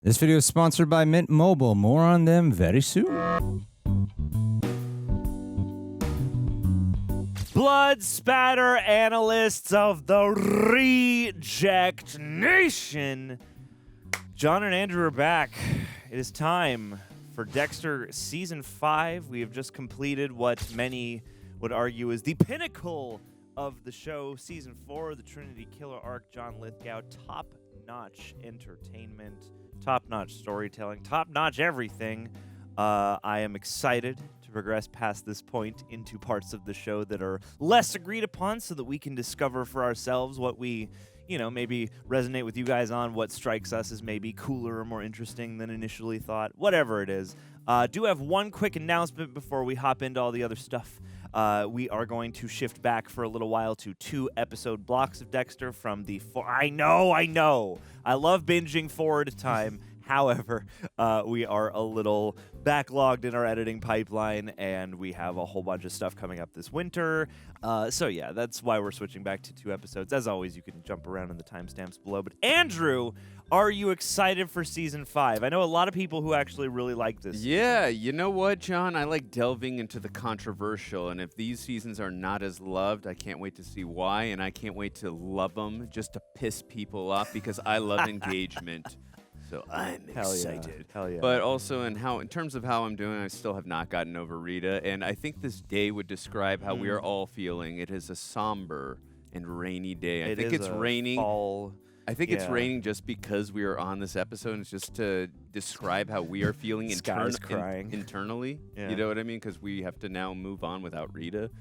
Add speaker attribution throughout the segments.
Speaker 1: This video is sponsored by Mint Mobile. More on them very soon.
Speaker 2: Blood spatter analysts of the Reject Nation. John and Andrew are back. It is time for Dexter Season 5. We have just completed what many would argue is the pinnacle of the show. Season 4, the Trinity Killer arc. John Lithgow, top-notch entertainment, top-notch storytelling, top-notch everything. I am excited to progress past this point into parts of the show that are less agreed upon so that we can discover for ourselves what we, maybe resonate with you guys on, what strikes us as maybe cooler or more interesting than initially thought, whatever it is. Do have one quick announcement before we hop into all the other stuff. We are going to shift back for a little while to 2-episode blocks of Dexter from the I know. I love binging 4 at a time. However, we are a little backlogged in our editing pipeline, and we have a whole bunch of stuff coming up this winter. So yeah, that's why we're switching back to 2 episodes. As always, you can jump around in the timestamps below. But Andrew, are you excited for Season 5? I know a lot of people who actually really like this.
Speaker 3: Yeah, you know what, John? I like delving into the controversial, and if these seasons are not as loved, I can't wait to see why, and I can't wait to love them just to piss people off because I love engagement. So I'm excited.
Speaker 2: Hell yeah.
Speaker 3: But also in terms of how I'm doing, I still have not gotten over Rita, and I think this day would describe how we are all feeling. It is a somber and rainy day. I think it's raining.
Speaker 2: Fall.
Speaker 3: I think it's raining just because we are on this episode, and it's just to describe how we are feeling
Speaker 2: crying.
Speaker 3: Internally.
Speaker 2: Yeah.
Speaker 3: You know what I mean? Because we have to now move on without Rita.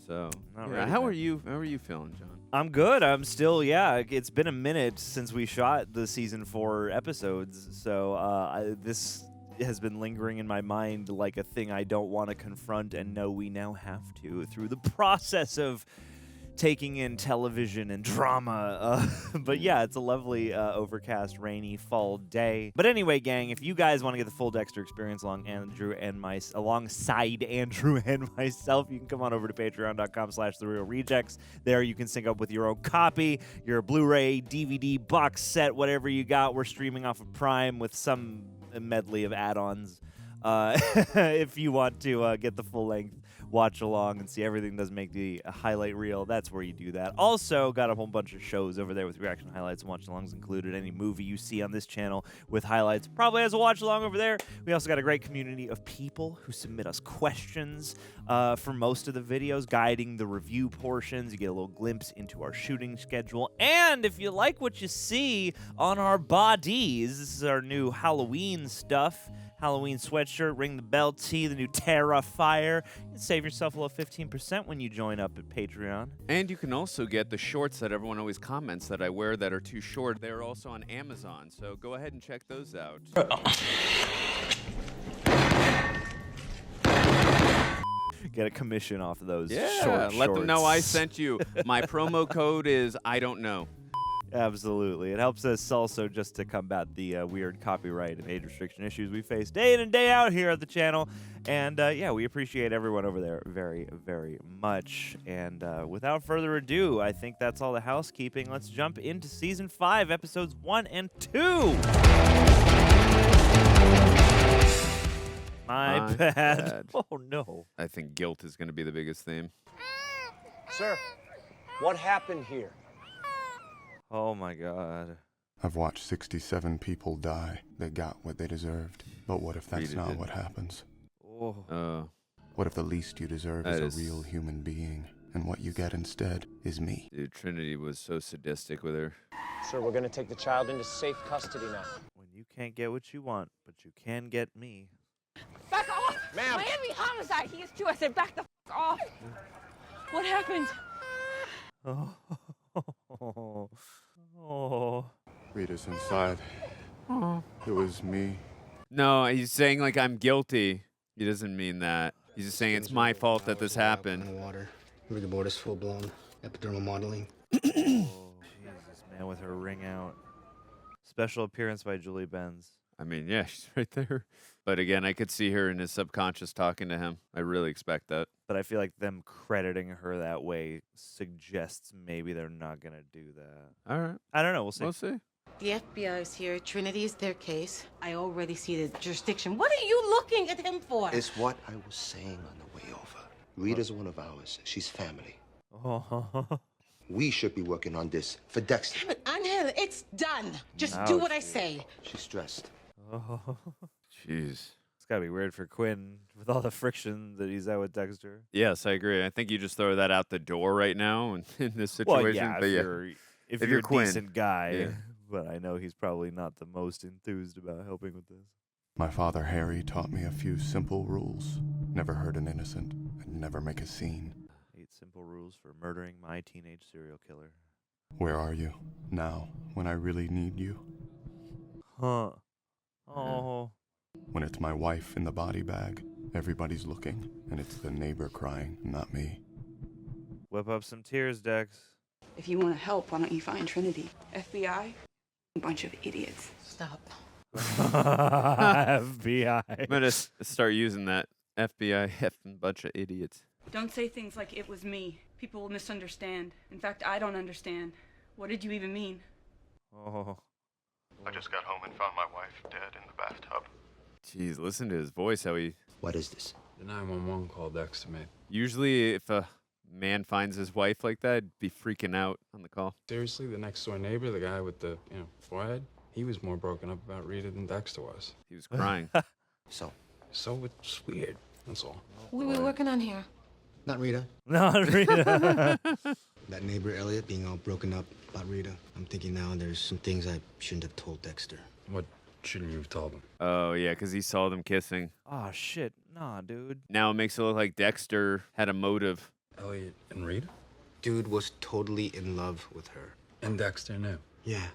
Speaker 3: So,
Speaker 2: Alrighty,
Speaker 3: how
Speaker 2: man.
Speaker 3: are you? How are you feeling, John?
Speaker 2: I'm good. I'm still, it's been a minute since we shot the Season 4 episodes, so this has been lingering in my mind like a thing I don't want to confront, and know we now have to through the process of taking in television and drama. But yeah, it's a lovely overcast, rainy fall day. But anyway, gang, if you guys want to get the full Dexter experience alongside Andrew and myself, you can come on over to patreon.com/therealrejects. There you can sync up with your own copy, your Blu-ray, DVD, box set, whatever you got. We're streaming off of Prime with some medley of add-ons. If you want to get the full length watch along and see everything does make the highlight reel, that's where you do that. Also, got a whole bunch of shows over there with reaction highlights and watch alongs included. Any movie you see on this channel with highlights probably has a watch along over there. We also got a great community of people who submit us questions for most of the videos, guiding the review portions. You get a little glimpse into our shooting schedule. And if you like what you see on our bodies, this is our new Halloween stuff. Halloween sweatshirt, ring the bell tee, the new Terrifier. You can save yourself a little 15% when you join up at Patreon.
Speaker 3: And you can also get the shorts that everyone always comments that I wear that are too short. They're also on Amazon, so go ahead and check those out.
Speaker 2: Get a commission off of those
Speaker 3: Yeah,
Speaker 2: short
Speaker 3: let them know
Speaker 2: shorts.
Speaker 3: I sent you. My promo code is I don't know.
Speaker 2: Absolutely. It helps us also just to combat the weird copyright and age restriction issues we face day in and day out here at the channel. And we appreciate everyone over there very, very much. And without further ado, I think that's all the housekeeping. Let's jump into Season 5, Episodes 1 and 2. My bad. Oh, no.
Speaker 3: I think guilt is going to be the biggest theme.
Speaker 4: Sir, what happened here?
Speaker 2: Oh, my God.
Speaker 5: I've watched 67 people die. They got what they deserved. But what if that's
Speaker 3: Rita
Speaker 5: not
Speaker 3: did.
Speaker 5: what happens?
Speaker 2: Oh.
Speaker 5: What if the least you deserve
Speaker 3: That
Speaker 5: is
Speaker 3: is-
Speaker 5: a real human being, and what you get instead is me?
Speaker 3: Dude, Trinity was so sadistic with her.
Speaker 4: Sir, we're gonna take the child into safe custody now.
Speaker 2: When you can't get what you want, but you can get me.
Speaker 6: Back off!
Speaker 4: Ma'am!
Speaker 6: Miami homicide! He is too. I said back the f off! What happened?
Speaker 2: Oh. Oh.
Speaker 5: Rita's inside. It was me.
Speaker 3: No, he's saying like I'm guilty. He doesn't mean that. He's just saying it's my fault that this happened.
Speaker 7: Water. Rigor mortis full blown. Epidermal modeling.
Speaker 2: Oh, Jesus, man, with her ring out. Special appearance by Julie Benz.
Speaker 3: I mean, yeah, she's right there. But again, I could see her in his subconscious talking to him. I really expect that.
Speaker 2: But I feel like them crediting her that way suggests maybe they're not going to do that.
Speaker 3: All right.
Speaker 2: I don't know. We'll see.
Speaker 3: We'll see.
Speaker 8: The FBI's here. Trinity is their case. I already see the jurisdiction. What are you looking at him for?
Speaker 9: It's what I was saying on the way over. Rita's one of ours. She's family.
Speaker 2: Oh.
Speaker 9: We should be working on this for Dexter.
Speaker 8: Damn it, Angel, it's done. Just
Speaker 2: Now
Speaker 8: do what I
Speaker 2: it's-
Speaker 8: say.
Speaker 9: She's stressed.
Speaker 2: Oh.
Speaker 3: Jeez.
Speaker 2: It's gotta be weird for Quinn with all the friction that he's at with Dexter.
Speaker 3: Yes, I agree. I think you just throw that out the door right now in this situation.
Speaker 2: Well, yeah,
Speaker 3: but
Speaker 2: if
Speaker 3: If
Speaker 2: you're
Speaker 3: you're
Speaker 2: a
Speaker 3: Quinn,
Speaker 2: decent guy,
Speaker 3: yeah.
Speaker 2: but I know he's probably not the most enthused about helping with this.
Speaker 5: My father Harry taught me a few simple rules. Never hurt an innocent and never make a scene.
Speaker 2: 8 simple rules for murdering my teenage serial killer.
Speaker 5: Where are you now when I really need you?
Speaker 2: Huh. Oh.
Speaker 5: When it's my wife in the body bag, everybody's looking, and it's the neighbor crying, not me.
Speaker 2: Whip up some tears, Dex.
Speaker 6: If you want to help, why don't you find Trinity? FBI? A bunch of idiots.
Speaker 8: Stop.
Speaker 2: FBI.
Speaker 3: I'm going to start using that. FBI effing bunch of idiots.
Speaker 6: Don't say things like it was me. People will misunderstand. In fact, I don't understand. What did you even mean?
Speaker 2: Oh.
Speaker 5: I just got home and found my wife dead in the bathtub.
Speaker 3: Jeez, listen to his voice, how he...
Speaker 9: What is this?
Speaker 10: The 911 call Dexter made.
Speaker 3: Usually, if a man finds his wife like that, he'd be freaking out on the call.
Speaker 10: Seriously, the next door neighbor, the guy with the, forehead, he was more broken up about Rita than Dexter was.
Speaker 3: He was crying.
Speaker 9: So
Speaker 10: It's weird, that's all.
Speaker 8: What are we working on here?
Speaker 9: not Rita.
Speaker 2: Not Rita.
Speaker 7: That neighbor Elliot being all broken up about Rita. I'm thinking now there's some things I shouldn't have told Dexter.
Speaker 10: What shouldn't you have told him?
Speaker 3: Oh, yeah, because he saw them kissing.
Speaker 2: Oh, shit. Nah, dude.
Speaker 3: Now it makes it look like Dexter had a motive.
Speaker 10: Elliot and Rita?
Speaker 7: Dude was totally in love with her.
Speaker 10: And Dexter knew.
Speaker 7: Yeah.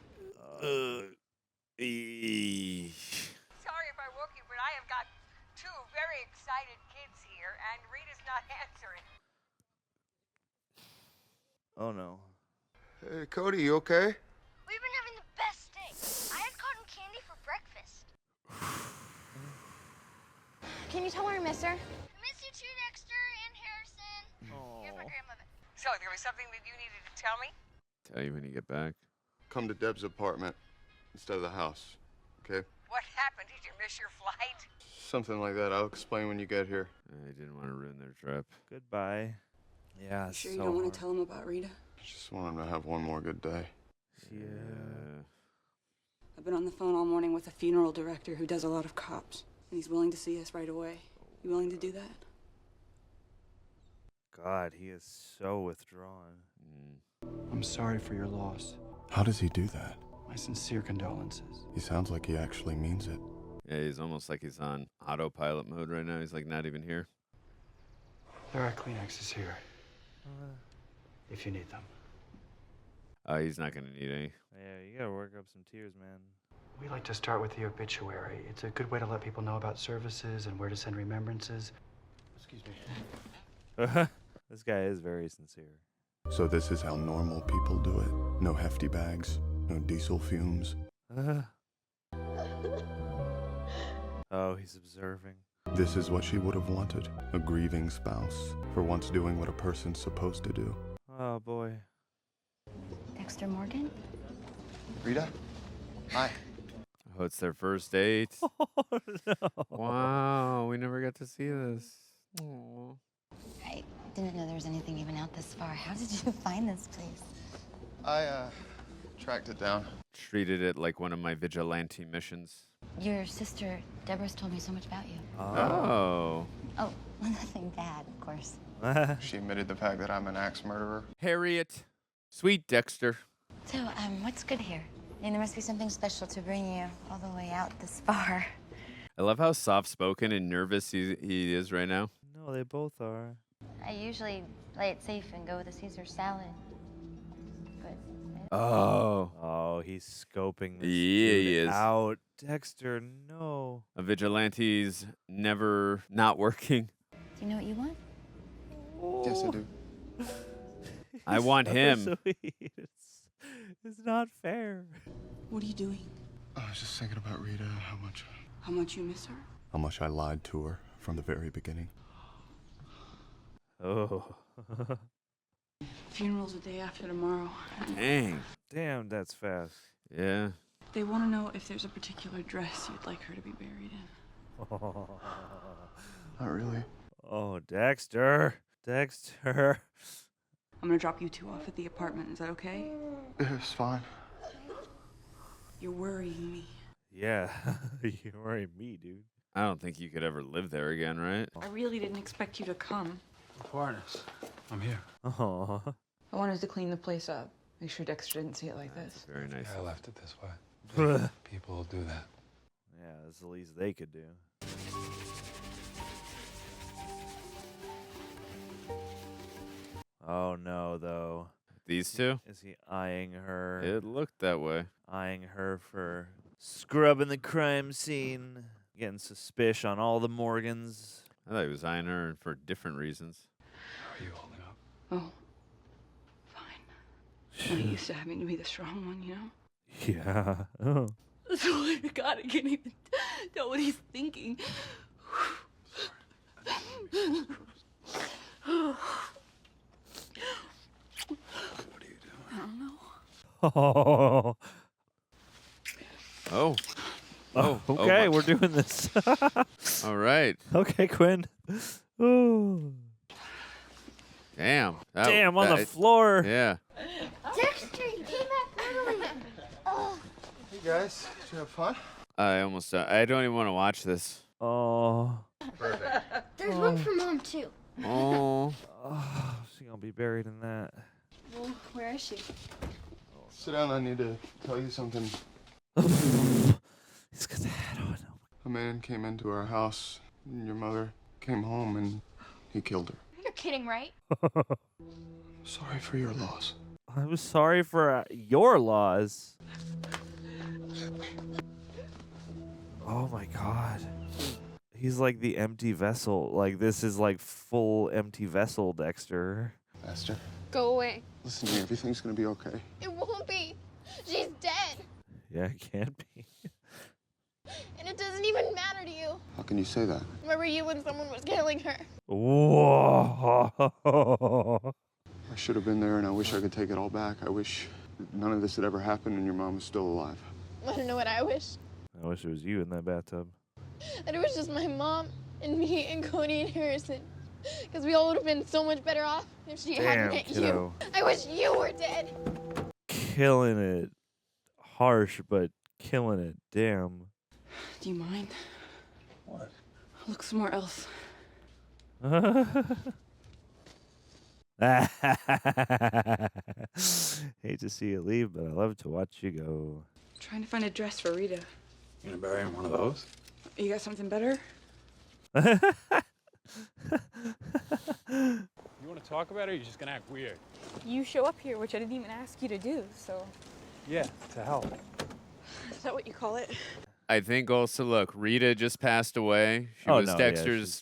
Speaker 3: Eesh.
Speaker 11: Sorry if I woke you, but I have got 2 very excited kids here, and Rita's not answering.
Speaker 2: Oh, no.
Speaker 5: Hey, Cody, you okay?
Speaker 11: We've been having the best day. I had cotton candy for breakfast.
Speaker 6: Can you tell her I miss her?
Speaker 11: I miss you too, Dexter and Harrison. Here's my grandmother. So, there was something that you needed to tell me?
Speaker 3: Tell you when you get back.
Speaker 5: Come to Deb's apartment instead of the house, okay?
Speaker 11: What happened? Did you miss your flight?
Speaker 5: Something like that. I'll explain when you get here.
Speaker 3: I didn't want to ruin their trip.
Speaker 2: Goodbye. Yeah,
Speaker 6: Sure you don't want to tell him about Rita?
Speaker 5: Just want him to have one more good day.
Speaker 2: Yeah.
Speaker 6: I've been on the phone all morning with a funeral director who does a lot of cops, and he's willing to see us right away. You willing to do that?
Speaker 2: God, he is so withdrawn.
Speaker 12: I'm sorry for your loss.
Speaker 5: How does he do that?
Speaker 12: My sincere condolences.
Speaker 5: He sounds like he actually means it.
Speaker 3: Yeah, he's almost like he's on autopilot mode right now. He's like not even here.
Speaker 12: There are Kleenexes here. If you need them.
Speaker 3: He's not going to need any.
Speaker 2: Yeah, you gotta work up some tears, man.
Speaker 12: We like to start with the obituary. It's a good way to let people know about services and where to send remembrances. Excuse me.
Speaker 2: This guy is very sincere.
Speaker 5: So this is how normal people do it. No hefty bags, no diesel fumes.
Speaker 2: Oh, he's observing.
Speaker 5: This is what she would have wanted. A grieving spouse for once doing what a person's supposed to do.
Speaker 2: Oh, boy.
Speaker 6: Dexter Morgan?
Speaker 9: Rita? Hi.
Speaker 3: Oh, it's their first date.
Speaker 2: Oh, no.
Speaker 3: Wow, we never got to see this. Aww.
Speaker 6: I didn't know there was anything even out this far. How did you find this place?
Speaker 5: I, tracked it down.
Speaker 3: Treated it like one of my vigilante missions.
Speaker 6: Your sister, Deborah's told me so much about you.
Speaker 3: Oh.
Speaker 6: Oh, nothing bad, of course.
Speaker 5: She admitted the fact that I'm an axe murderer.
Speaker 3: Harriet. Sweet Dexter.
Speaker 6: So, what's good here? I mean, there must be something special to bring you all the way out this far.
Speaker 3: I love how soft-spoken and nervous he is right now.
Speaker 2: No, they both are.
Speaker 6: I usually play it safe and go with a Caesar salad. But
Speaker 3: Oh.
Speaker 2: Oh, he's scoping this
Speaker 3: Yeah,
Speaker 2: dude
Speaker 3: he is.
Speaker 2: out. Dexter, no.
Speaker 3: A vigilante's never not working.
Speaker 6: do you know what you want?
Speaker 5: Yes, I do.
Speaker 3: I want him.
Speaker 2: So sweet. It's not fair.
Speaker 6: What are you doing?
Speaker 5: I was just thinking about Rita,
Speaker 6: How much you miss her?
Speaker 5: how much I lied to her from the very beginning.
Speaker 2: Oh.
Speaker 6: Funeral's the day after tomorrow.
Speaker 3: Dang.
Speaker 2: Damn, that's fast.
Speaker 3: Yeah.
Speaker 6: They want to know if there's a particular dress you'd like her to be buried in.
Speaker 5: Not really.
Speaker 2: Oh, Dexter. Dexter.
Speaker 6: I'm gonna drop you two off at the apartment. Is that okay?
Speaker 5: It's fine.
Speaker 6: You're worrying me.
Speaker 2: Yeah, you're worrying me, dude.
Speaker 3: I don't think you could ever live there again, right?
Speaker 6: I really didn't expect you to come.
Speaker 10: Aquinas, I'm here.
Speaker 2: Oh.
Speaker 6: I wanted to clean the place up. Make sure Dexter didn't see it like this.
Speaker 3: Very nice.
Speaker 10: Yeah, I left it this way. People will do that.
Speaker 2: Yeah, that's the least they could do. Oh no, though.
Speaker 3: These two?
Speaker 2: Is he eyeing her?
Speaker 3: It looked that way.
Speaker 2: Eyeing her for scrubbing the crime scene, getting suspicious on all the Morgans.
Speaker 3: I thought he was eyeing her for different reasons.
Speaker 10: How are you holding up?
Speaker 6: Oh, fine. I'm not used to having to be the strong one, you know?
Speaker 2: Yeah. Oh.
Speaker 6: I swear to God, I can't even tell what he's thinking.
Speaker 10: What are you doing?
Speaker 6: I don't know.
Speaker 2: Oh.
Speaker 3: Oh.
Speaker 2: Oh, okay, we're doing this.
Speaker 3: All right.
Speaker 2: Okay, Quinn. Ooh.
Speaker 3: Damn.
Speaker 2: Damn, on the floor.
Speaker 3: Yeah.
Speaker 13: Dexter, you came back early. Oh.
Speaker 5: Hey guys, did you have fun?
Speaker 3: I almost. I don't even want to watch this.
Speaker 2: Oh.
Speaker 5: Perfect.
Speaker 13: There's one for Mom, too.
Speaker 3: Oh.
Speaker 2: Oh, she's gonna be buried in that.
Speaker 13: Well, where is she?
Speaker 5: Sit down, I need to tell you something.
Speaker 2: He's got the hat on.
Speaker 5: A man came into our house, and your mother came home, and he killed her.
Speaker 13: You're kidding, right?
Speaker 5: Sorry for your loss.
Speaker 2: I was sorry for your loss. Oh my God. He's like the empty vessel. Like, this is like full empty vessel, Dexter.
Speaker 5: Astor,
Speaker 13: Go away.
Speaker 5: listen to me. Everything's gonna be okay.
Speaker 13: It won't be. She's dead.
Speaker 2: Yeah, it can't be.
Speaker 13: And it doesn't even matter to you.
Speaker 5: How can you say that?
Speaker 13: Where were you when someone was killing her?
Speaker 2: Whoa.
Speaker 5: I should have been there, and I wish I could take it all back. I wish none of this had ever happened, and your mom was still alive.
Speaker 13: Want to know what I wish?
Speaker 2: I wish it was you in that bathtub.
Speaker 13: That it was just my mom and me and Cody and Harrison. Because we all would have been so much better off if she hadn't met
Speaker 2: kiddo.
Speaker 13: you. I wish you were dead.
Speaker 2: Killing it. Harsh, but killing it. Damn.
Speaker 6: Do you mind?
Speaker 10: What?
Speaker 6: I'll look somewhere else.
Speaker 2: Hate to see you leave, but I love to watch you go.
Speaker 6: Trying to find a dress for Rita.
Speaker 10: You gonna bury in one of those?
Speaker 6: You got something better?
Speaker 14: You want to talk about it, or you're just gonna act weird?
Speaker 15: You show up here, which I didn't even ask you to do, so.
Speaker 14: Yeah, to help.
Speaker 6: Is that what you call it?
Speaker 3: I think also, look, Rita just passed away. She
Speaker 2: Oh,
Speaker 3: was
Speaker 2: no, yeah,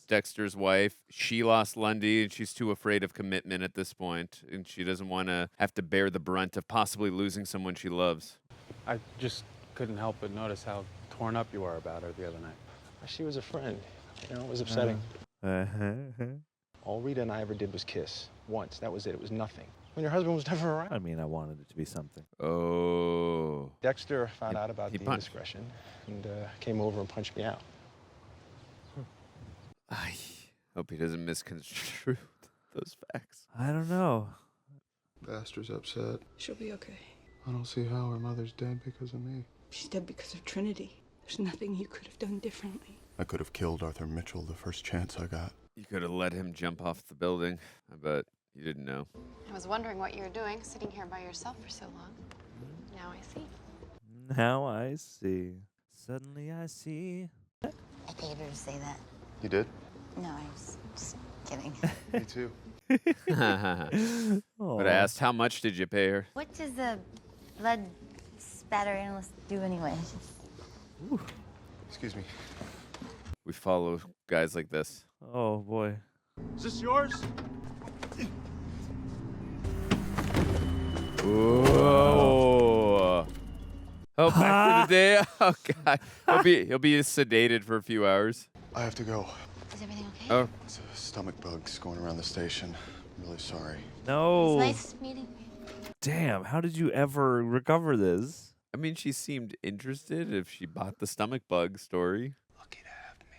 Speaker 3: Dexter's wife. She lost Lundy, and she's too afraid of commitment at this point, and she doesn't want to have to bear the brunt of possibly losing someone she loves.
Speaker 14: I just couldn't help but notice how torn up you are about her the other night.
Speaker 4: She was a friend. You know, it was upsetting. All Rita and I ever did was kiss. Once. That was it. It was nothing. When your husband was never around.
Speaker 2: I mean, I wanted it to be something.
Speaker 3: Oh.
Speaker 4: Dexter found out about the indiscretion and came over and punched me out.
Speaker 3: I hope he doesn't misconstrue those facts.
Speaker 2: I don't know.
Speaker 5: Astor's upset.
Speaker 6: She'll be okay.
Speaker 5: I don't see how her mother's dead because of me.
Speaker 6: She's dead because of Trinity. There's nothing you could have done differently.
Speaker 5: I could have killed Arthur Mitchell the first chance I got.
Speaker 3: You could have let him jump off the building. I bet you didn't know.
Speaker 16: I was wondering what you were doing, sitting here by yourself for so long. Now I see.
Speaker 2: Now I see. Suddenly I see.
Speaker 17: I paid her to say that.
Speaker 5: You did?
Speaker 17: No, I was just kidding.
Speaker 5: Me too.
Speaker 3: But I asked, how much did you pay her?
Speaker 17: What does a blood spatter analyst do anyway?
Speaker 5: Excuse me.
Speaker 3: We follow guys like this.
Speaker 2: Oh, boy.
Speaker 14: Is this yours?
Speaker 3: Whoa. Oh, back to the day. Oh, God. He'll be sedated for a few hours.
Speaker 5: I have to go.
Speaker 17: Is everything okay?
Speaker 3: Oh.
Speaker 5: It's stomach bugs going around the station. I'm really sorry.
Speaker 2: No.
Speaker 17: It's nice meeting you.
Speaker 2: Damn, how did you ever recover this?
Speaker 3: I mean, she seemed interested if she bought the stomach bug story.
Speaker 5: Lucky to have me.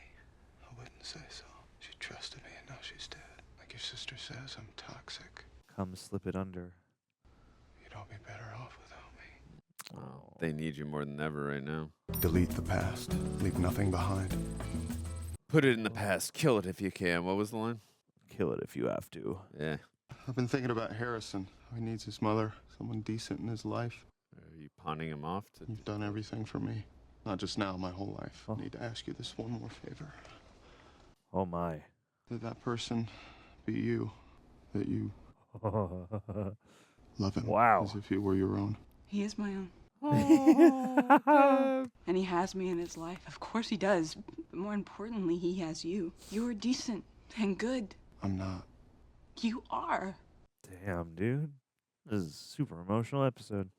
Speaker 5: I wouldn't say so. She trusted me and now she's dead. Like your sister says, I'm toxic.
Speaker 2: Come slip it under.
Speaker 5: You'd all be better off without me.
Speaker 3: Oh, they need you more than ever right now.
Speaker 5: Delete the past. Leave nothing behind.
Speaker 3: Put it in the past. Kill it if you can. What was the line?
Speaker 2: Kill it if you have to.
Speaker 3: Yeah.
Speaker 5: I've been thinking about Harrison. How he needs his mother. Someone decent in his life.
Speaker 3: Are you pawning him off?
Speaker 5: You've done everything for me. Not just now, my whole life. I need to ask you this one more favor.
Speaker 2: Oh, my.
Speaker 5: That person be you. That you love him.
Speaker 2: Wow.
Speaker 5: As if he were your own.
Speaker 6: He is my own. And he has me in his life. Of course he does. But more importantly, he has you. You're decent and good.
Speaker 5: I'm not.
Speaker 6: You are.
Speaker 2: Damn, dude. This is a super emotional episode.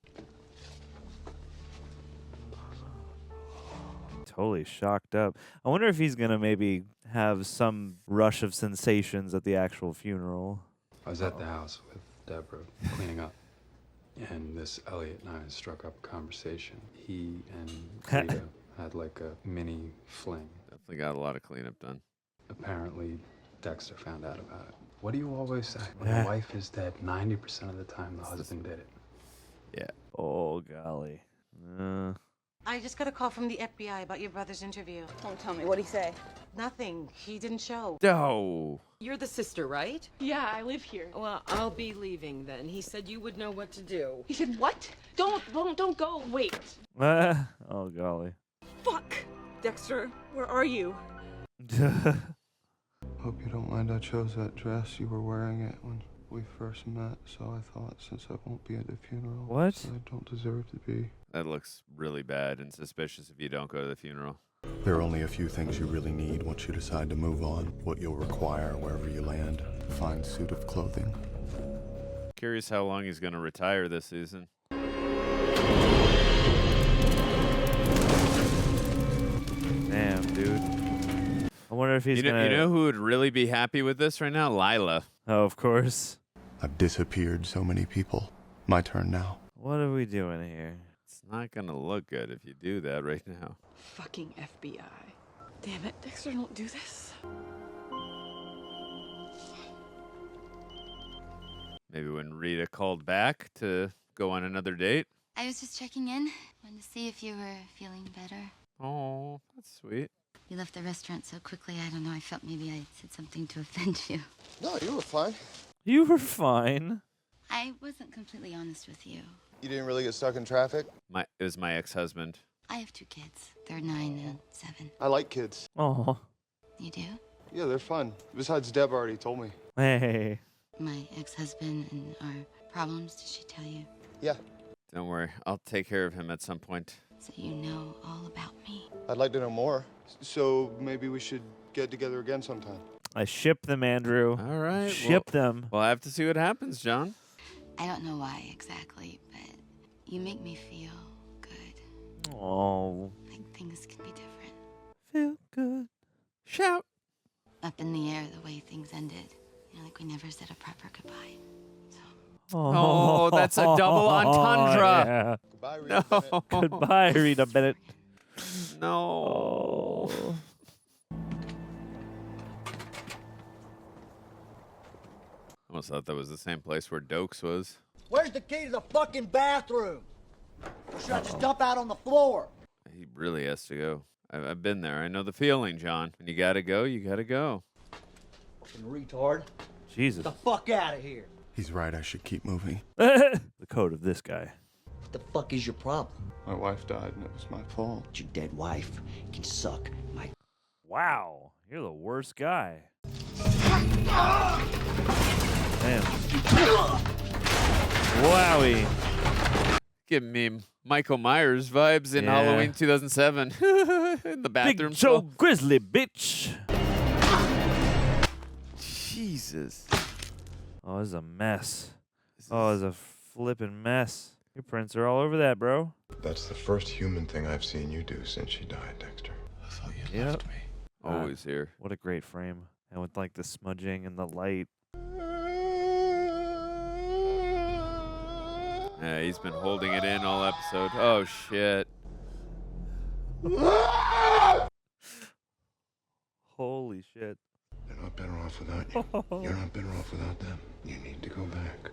Speaker 2: Totally shocked up. I wonder if he's going to maybe have some rush of sensations at the actual funeral.
Speaker 10: I was at the house with Deborah cleaning up, and this Elliot and I struck up a conversation. He and Rita had like a mini fling.
Speaker 3: Definitely got a lot of cleanup done.
Speaker 10: Apparently, Dexter found out about it. What do you always say? When the wife is dead, 90% of the time the husband did it.
Speaker 3: Yeah.
Speaker 2: Oh, golly.
Speaker 8: I just got a call from the FBI about your brother's interview.
Speaker 6: Don't tell me. What'd he say?
Speaker 8: Nothing. He didn't show.
Speaker 3: No.
Speaker 18: You're the sister, right?
Speaker 6: Yeah, I live here.
Speaker 18: Well, I'll be leaving then. He said you would know what to do.
Speaker 6: He said what? Don't go. Wait.
Speaker 2: Oh, golly.
Speaker 6: Fuck. Dexter, where are you?
Speaker 5: Hope you don't mind I chose that dress. You were wearing it when we first met, so I thought since I won't be at the funeral,
Speaker 2: What?
Speaker 5: I don't deserve to be.
Speaker 3: That looks really bad and suspicious if you don't go to the funeral.
Speaker 5: There are only a few things you really need once you decide to move on. What you'll require wherever you land. A fine suit of clothing.
Speaker 3: Curious how long he's going to retire this season.
Speaker 2: Damn, dude. I wonder if he's
Speaker 3: You
Speaker 2: going to...
Speaker 3: know who would really be happy with this right now? Lila.
Speaker 2: Oh, of course.
Speaker 5: I've disappeared so many people. My turn now.
Speaker 2: What are we doing here?
Speaker 3: It's not going to look good if you do that right now.
Speaker 6: Fucking FBI. Damn it, Dexter, don't do this.
Speaker 3: Maybe when Rita called back to go on another date.
Speaker 17: I was just checking in. Wanted to see if you were feeling better.
Speaker 3: Oh, that's sweet.
Speaker 17: You left the restaurant so quickly, I don't know. I felt maybe I said something to offend you.
Speaker 5: No, you were fine.
Speaker 2: You were fine.
Speaker 17: I wasn't completely honest with you.
Speaker 5: You didn't really get stuck in traffic?
Speaker 3: It was my ex-husband.
Speaker 17: I have 2 kids. They're 9 and 7.
Speaker 5: I like kids.
Speaker 2: Oh.
Speaker 17: You do?
Speaker 5: Yeah, they're fun. Besides, Deb already told me.
Speaker 2: Hey.
Speaker 17: My ex-husband and our problems, did she tell you?
Speaker 5: Yeah.
Speaker 3: Don't worry. I'll take care of him at some point.
Speaker 17: So you know all about me.
Speaker 5: I'd like to know more. So maybe we should get together again sometime.
Speaker 2: I ship them, Andrew.
Speaker 3: All right.
Speaker 2: Ship them.
Speaker 3: We'll have to see what happens, John.
Speaker 17: I don't know why exactly, but you make me feel good.
Speaker 2: Oh.
Speaker 17: Like things can be different.
Speaker 2: Feel good. Shout.
Speaker 17: Up in the air the way things ended. You know, like we never said a proper goodbye.
Speaker 3: Oh, that's a double entendre.
Speaker 2: Yeah.
Speaker 5: Goodbye, Rita Bennett.
Speaker 2: Goodbye, Rita Bennett.
Speaker 3: No.
Speaker 2: Oh.
Speaker 3: Almost thought that was the same place where Dokes was.
Speaker 19: Where's the key to the fucking bathroom? Or should I just dump out on the floor?
Speaker 3: He really has to go. I've been there. I know the feeling, John. When you gotta go, you gotta go.
Speaker 19: Fucking retard.
Speaker 2: Jesus.
Speaker 19: Get the fuck out of here.
Speaker 5: He's right, I should keep moving.
Speaker 2: The code of this guy.
Speaker 19: What the fuck is your problem?
Speaker 5: My wife died and it was my fault.
Speaker 19: Your dead wife can suck my...
Speaker 2: Wow. You're the worst guy. Damn. Wowie.
Speaker 3: Give me Michael Myers vibes in Halloween 2007. In the bathroom.
Speaker 2: Big Joe Grizzly, bitch.
Speaker 3: Jesus.
Speaker 2: Oh, this is a mess. Oh, it's a flipping mess. Your prints are all over that, bro.
Speaker 5: That's the first human thing I've seen you do since she died, Dexter. I thought you left me.
Speaker 3: Always here.
Speaker 2: What a great frame. And with like the smudging and the light.
Speaker 3: Yeah, he's been holding it in all episode. Oh, shit.
Speaker 2: Holy shit.
Speaker 5: They're not better off without you. You're not better off without them. You need to go back.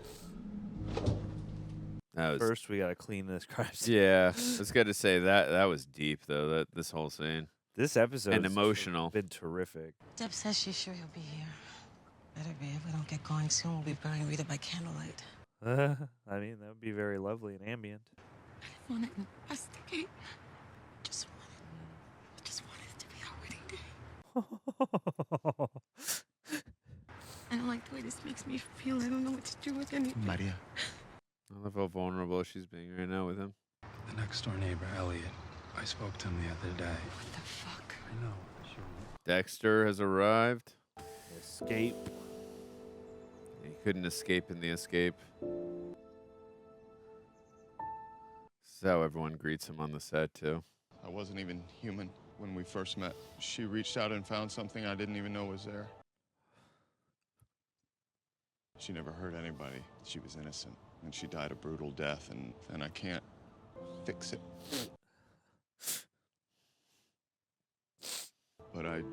Speaker 2: First, we gotta clean this crime scene.
Speaker 3: Yeah, I was going to say that was deep, though, this whole scene.
Speaker 2: This episode
Speaker 3: and emotional.
Speaker 2: Been terrific.
Speaker 8: Deb says she's sure he'll be here. Better be. If we don't get going soon, we'll be burning Rita by candlelight.
Speaker 2: I mean, that would be very lovely and ambient.
Speaker 6: I want to investigate. I just wanted it to be our wedding day. I don't like the way this makes me feel. I don't know what to do with anything.
Speaker 5: Maria.
Speaker 3: I love how vulnerable she's being right now with him.
Speaker 10: The next door neighbor, Elliot. I spoke to him the other day.
Speaker 6: What the fuck?
Speaker 10: I know. Sure.
Speaker 3: Dexter has arrived.
Speaker 2: Escape.
Speaker 3: He couldn't escape in the escape. This is how everyone greets him on the set, too.
Speaker 5: I wasn't even human when we first met. She reached out and found something I didn't even know was there. She never hurt anybody. She was innocent, and she died a brutal death, and I can't fix it. But I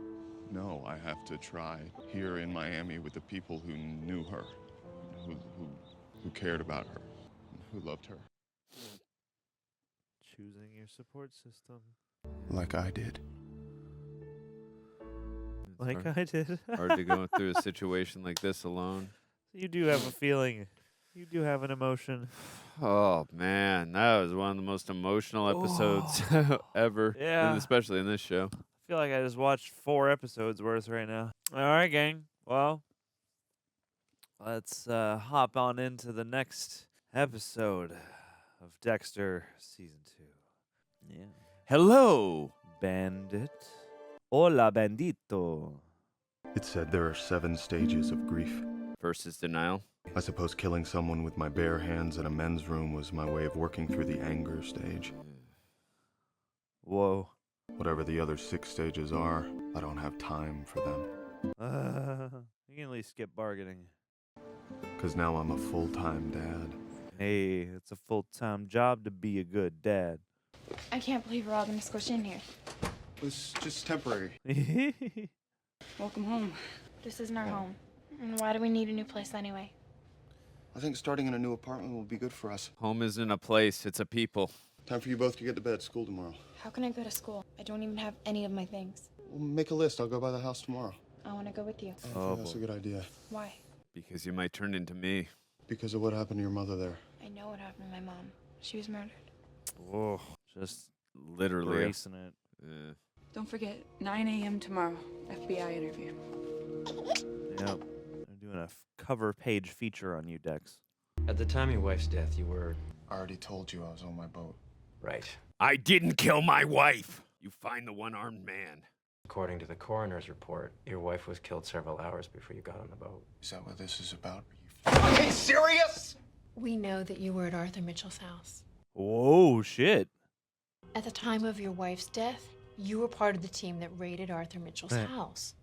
Speaker 5: know I have to try here in Miami with the people who knew her, who cared about her, who loved her.
Speaker 2: Choosing your support system.
Speaker 5: Like I did.
Speaker 2: Like I did.
Speaker 3: Hard to go through a situation like this alone.
Speaker 2: You do have a feeling. You do have an emotion.
Speaker 3: Oh, man. That was one of the most emotional episodes ever.
Speaker 2: Yeah.
Speaker 3: And especially in this show.
Speaker 2: I feel like I just watched 4 episodes worth right now. All right, gang. Well, let's hop on into the next episode of Dexter Season 2. Yeah.
Speaker 3: Hello,
Speaker 2: Bandit. Hola, bandito.
Speaker 5: It said there are 7 stages of grief.
Speaker 3: First is denial.
Speaker 5: I suppose killing someone with my bare hands in a men's room was my way of working through the anger stage.
Speaker 2: Whoa.
Speaker 5: Whatever the other 6 stages are, I don't have time for them.
Speaker 2: You can at least skip bargaining.
Speaker 5: Because now I'm a full-time dad.
Speaker 2: Hey, it's a full-time job to be a good dad.
Speaker 13: I can't believe we're all gonna squish in here.
Speaker 5: It's just temporary.
Speaker 6: Welcome home.
Speaker 13: This isn't our home. And why do we need a new place anyway?
Speaker 5: I think starting in a new apartment will be good for us.
Speaker 3: Home isn't a place, it's a people.
Speaker 5: Time for you both to get to bed. School tomorrow.
Speaker 13: How can I go to school? I don't even have any of my things.
Speaker 5: We'll make a list. I'll go by the house tomorrow.
Speaker 13: I want to go with you.
Speaker 5: I think that's a good idea.
Speaker 13: Why?
Speaker 3: Because you might turn into me.
Speaker 5: Because of what happened to your mother there.
Speaker 13: I know what happened to my mom. She was murdered.
Speaker 2: Whoa, just
Speaker 3: literally
Speaker 2: racing it.
Speaker 3: Yeah.
Speaker 6: Don't forget, 9 a.m. tomorrow, FBI interview.
Speaker 2: Yep. I'm doing a cover page feature on you, Dex.
Speaker 12: At the time of your wife's death, you were...
Speaker 5: I already told you I was on my boat.
Speaker 12: Right.
Speaker 3: I didn't kill my wife! You find the one-armed man.
Speaker 12: According to the coroner's report, your wife was killed several hours before you got on the boat.
Speaker 5: Is that what this is about?
Speaker 9: Are you serious?
Speaker 20: We know that you were at Arthur Mitchell's house.
Speaker 2: Whoa, shit.
Speaker 20: At the time of your wife's death, you were part of the team that raided Arthur Mitchell's house.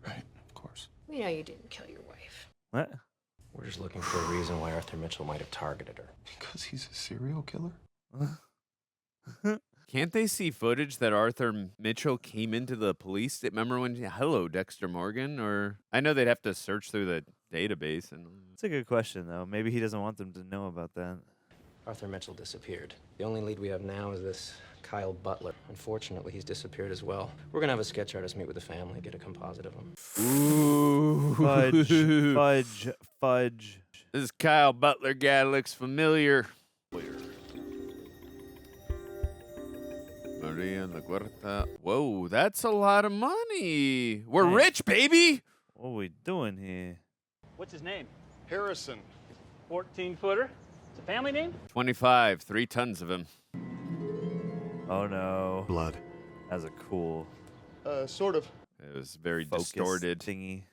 Speaker 5: Right, of course.
Speaker 20: We know you didn't kill your wife.
Speaker 2: What?
Speaker 12: We're just looking for a reason why Arthur Mitchell might have targeted her.
Speaker 5: Because he's a serial killer?
Speaker 3: Can't they see footage that Arthur Mitchell came into the police? Remember when, hello, Dexter Morgan? Or I know they'd have to search through the database. And
Speaker 2: It's a good question, though. Maybe he doesn't want them to know about that.
Speaker 12: Arthur Mitchell disappeared. The only lead we have now is this Kyle Butler. Unfortunately, he's disappeared as well. We're gonna have a sketch artist meet with the family, get a composite of him.
Speaker 3: Ooh.
Speaker 2: Fudge.
Speaker 3: This Kyle Butler guy looks familiar. Maria La Guerta. Whoa, that's a lot of money. We're rich, baby.
Speaker 2: What are we doing here?
Speaker 21: What's his name?
Speaker 5: Harrison.
Speaker 21: 14-footer. It's a family name?
Speaker 3: 25, 3 tons of him.
Speaker 2: Oh no.
Speaker 5: Blood.
Speaker 2: That's a cool.
Speaker 5: Sort of.
Speaker 3: It was very
Speaker 2: focus
Speaker 3: distorted.
Speaker 2: Thingy.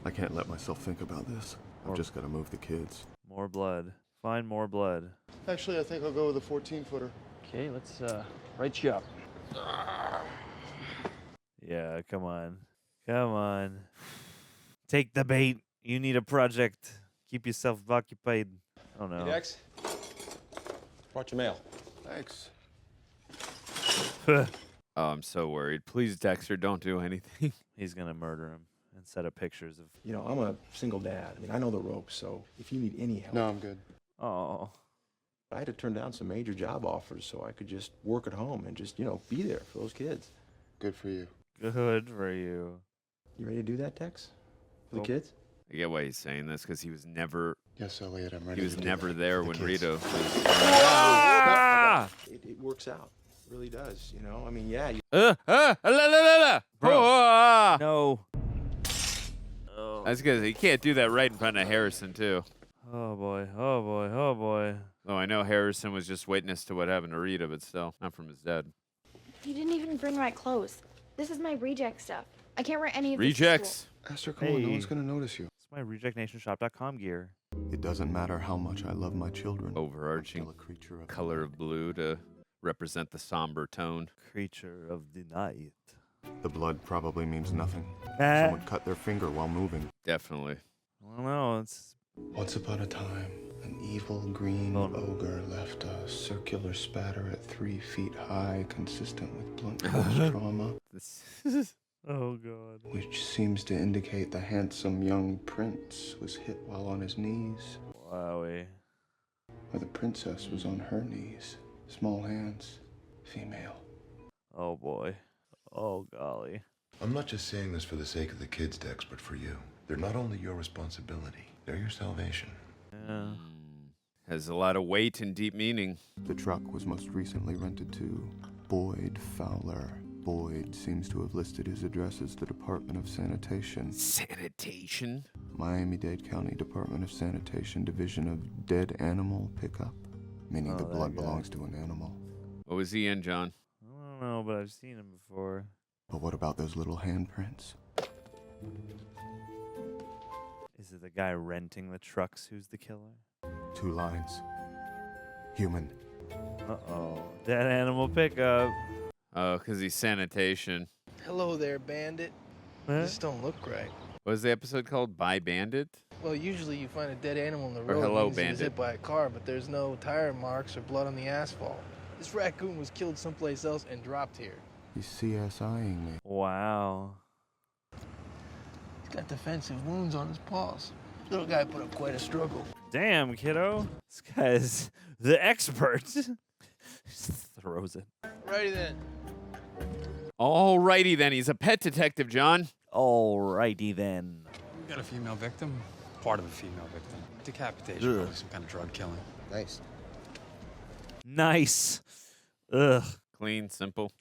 Speaker 5: I can't let myself think about this. I've just got to move the kids.
Speaker 2: More blood. Find more blood.
Speaker 5: Actually, I think I'll go with a 14-footer.
Speaker 21: Okay, let's write you up.
Speaker 2: Yeah, come on. Come on. Take the bait. You need a project. Keep yourself occupied. Oh no.
Speaker 21: Hey, Dex.
Speaker 4: Brought your mail.
Speaker 5: Thanks.
Speaker 3: Oh, I'm so worried. Please, Dexter, don't do anything.
Speaker 2: He's gonna murder him and set up pictures of.
Speaker 4: You know, I'm a single dad. I mean, I know the ropes, so if you need any help.
Speaker 5: No, I'm good.
Speaker 2: Oh.
Speaker 4: I had to turn down some major job offers so I could just work at home and just, be there for those kids.
Speaker 5: Good for you.
Speaker 2: Good for you.
Speaker 4: You ready to do that, Tex? For the kids?
Speaker 3: I get why he's saying this, because he was never...
Speaker 5: Yes, Elliot, I'm ready.
Speaker 3: He was
Speaker 5: to do
Speaker 3: never
Speaker 5: that.
Speaker 3: there
Speaker 5: The
Speaker 3: when
Speaker 5: kids.
Speaker 3: Rita was...
Speaker 4: It works out. It really does, I mean, yeah.
Speaker 2: Bro. No. Oh.
Speaker 3: That's because he can't do that right in front of Harrison, too.
Speaker 2: Oh, boy. Oh, boy. Oh, boy.
Speaker 3: Oh, I know Harrison was just witness to what happened to Rita, but still, not from his dad.
Speaker 13: You didn't even bring my clothes. This is my reject stuff. I can't wear any of
Speaker 3: Rejects.
Speaker 5: Astor Cody, no one's going to notice you.
Speaker 2: It's my rejectnationshop.com gear.
Speaker 5: It doesn't matter how much I love my children.
Speaker 3: Overarching color of blue to represent the somber tone.
Speaker 2: Creature of the night.
Speaker 5: The blood probably means nothing. Someone cut their finger while moving.
Speaker 3: Definitely.
Speaker 2: I don't know. It's...
Speaker 5: Once upon a time, an evil green ogre left a circular spatter at 3 feet high, consistent with blunt force trauma.
Speaker 2: Oh, God.
Speaker 5: Which seems to indicate the handsome young prince was hit while on his knees.
Speaker 2: Wowie.
Speaker 5: Or the princess was on her knees. Small hands. Female.
Speaker 2: Oh, boy. Oh, golly.
Speaker 1: I'm not just saying this for the sake of the kids, Dex, but for you. They're not only your responsibility, they're your salvation.
Speaker 2: Yeah.
Speaker 3: Has a lot of weight and deep meaning.
Speaker 5: The truck was most recently rented to Boyd Fowler. Boyd seems to have listed his address as the Department of Sanitation.
Speaker 3: Sanitation?
Speaker 5: Miami-Dade County Department of Sanitation Division of Dead Animal Pickup, meaning the blood belongs to an animal.
Speaker 3: What was he in, John?
Speaker 2: I don't know, but I've seen him before.
Speaker 5: But what about those little handprints?
Speaker 2: Is it the guy renting the trucks who's the killer?
Speaker 5: 2 lines. Human.
Speaker 2: Uh-oh. Dead animal pickup.
Speaker 3: Oh, because he's sanitation.
Speaker 22: Hello there, Bandit.
Speaker 2: Huh?
Speaker 22: You just don't look right.
Speaker 3: What was the episode called? By Bandit?
Speaker 22: Well, usually you find a dead animal in the
Speaker 3: Or
Speaker 22: road.
Speaker 3: Hello,
Speaker 22: means he was
Speaker 3: Bandit.
Speaker 22: hit by a car, but there's no tire marks or blood on the asphalt. This raccoon was killed someplace else and dropped here.
Speaker 5: He's CSIing me.
Speaker 2: Wow.
Speaker 22: He's got defensive wounds on his paws. Little guy put up quite a struggle.
Speaker 2: Damn, kiddo. This guy's the expert. Just throws it.
Speaker 22: Righty then.
Speaker 3: Alrighty then, he's a pet detective, John.
Speaker 2: Alrighty then.
Speaker 10: We got a female victim. Part of a female victim. Decapitation, probably some kind of drug killing.
Speaker 9: Nice.
Speaker 2: Nice. Ugh.
Speaker 3: Clean, simple.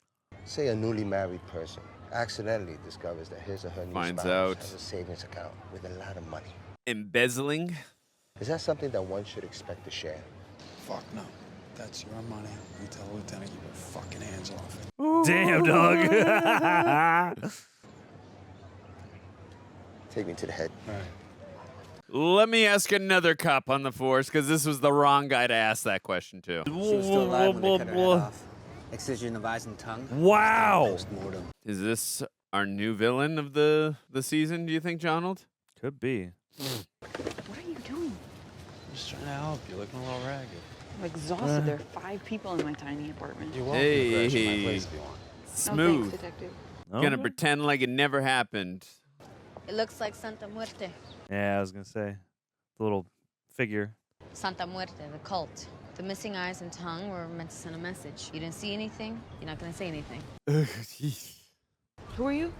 Speaker 9: Say a newly married person accidentally discovers that his or her new
Speaker 3: Finds
Speaker 9: spouse
Speaker 3: out.
Speaker 9: has a savings account with a lot of money.
Speaker 3: Embezzling?
Speaker 9: Is that something that one should expect to share?
Speaker 10: Fuck no. That's your money. You tell the lieutenant, keep your fucking hands off it.
Speaker 2: Damn, dog.
Speaker 9: Take me to the head.
Speaker 10: All right.
Speaker 3: Let me ask another cop on the force, because this was the wrong guy to ask that question to.
Speaker 23: She was still alive when they cut her head off. Excision of eyes and tongue.
Speaker 2: Wow.
Speaker 23: Post-mortem.
Speaker 3: Is this our new villain of the season, do you think, Jonald?
Speaker 2: Could be.
Speaker 15: What are you doing?
Speaker 10: I'm just trying to help you. Looking a little ragged.
Speaker 15: I'm exhausted. There are 5 people in my tiny apartment.
Speaker 10: You're welcome to crash at my place if you want.
Speaker 15: No,
Speaker 3: Smooth.
Speaker 15: thanks, detective.
Speaker 3: Gonna pretend like it never happened.
Speaker 8: It looks like Santa Muerte.
Speaker 2: Yeah, I was going to say. The little figure.
Speaker 8: Santa Muerte, the cult. The missing eyes and tongue were meant to send a message. You didn't see anything, you're not gonna say anything.
Speaker 15: Who are you?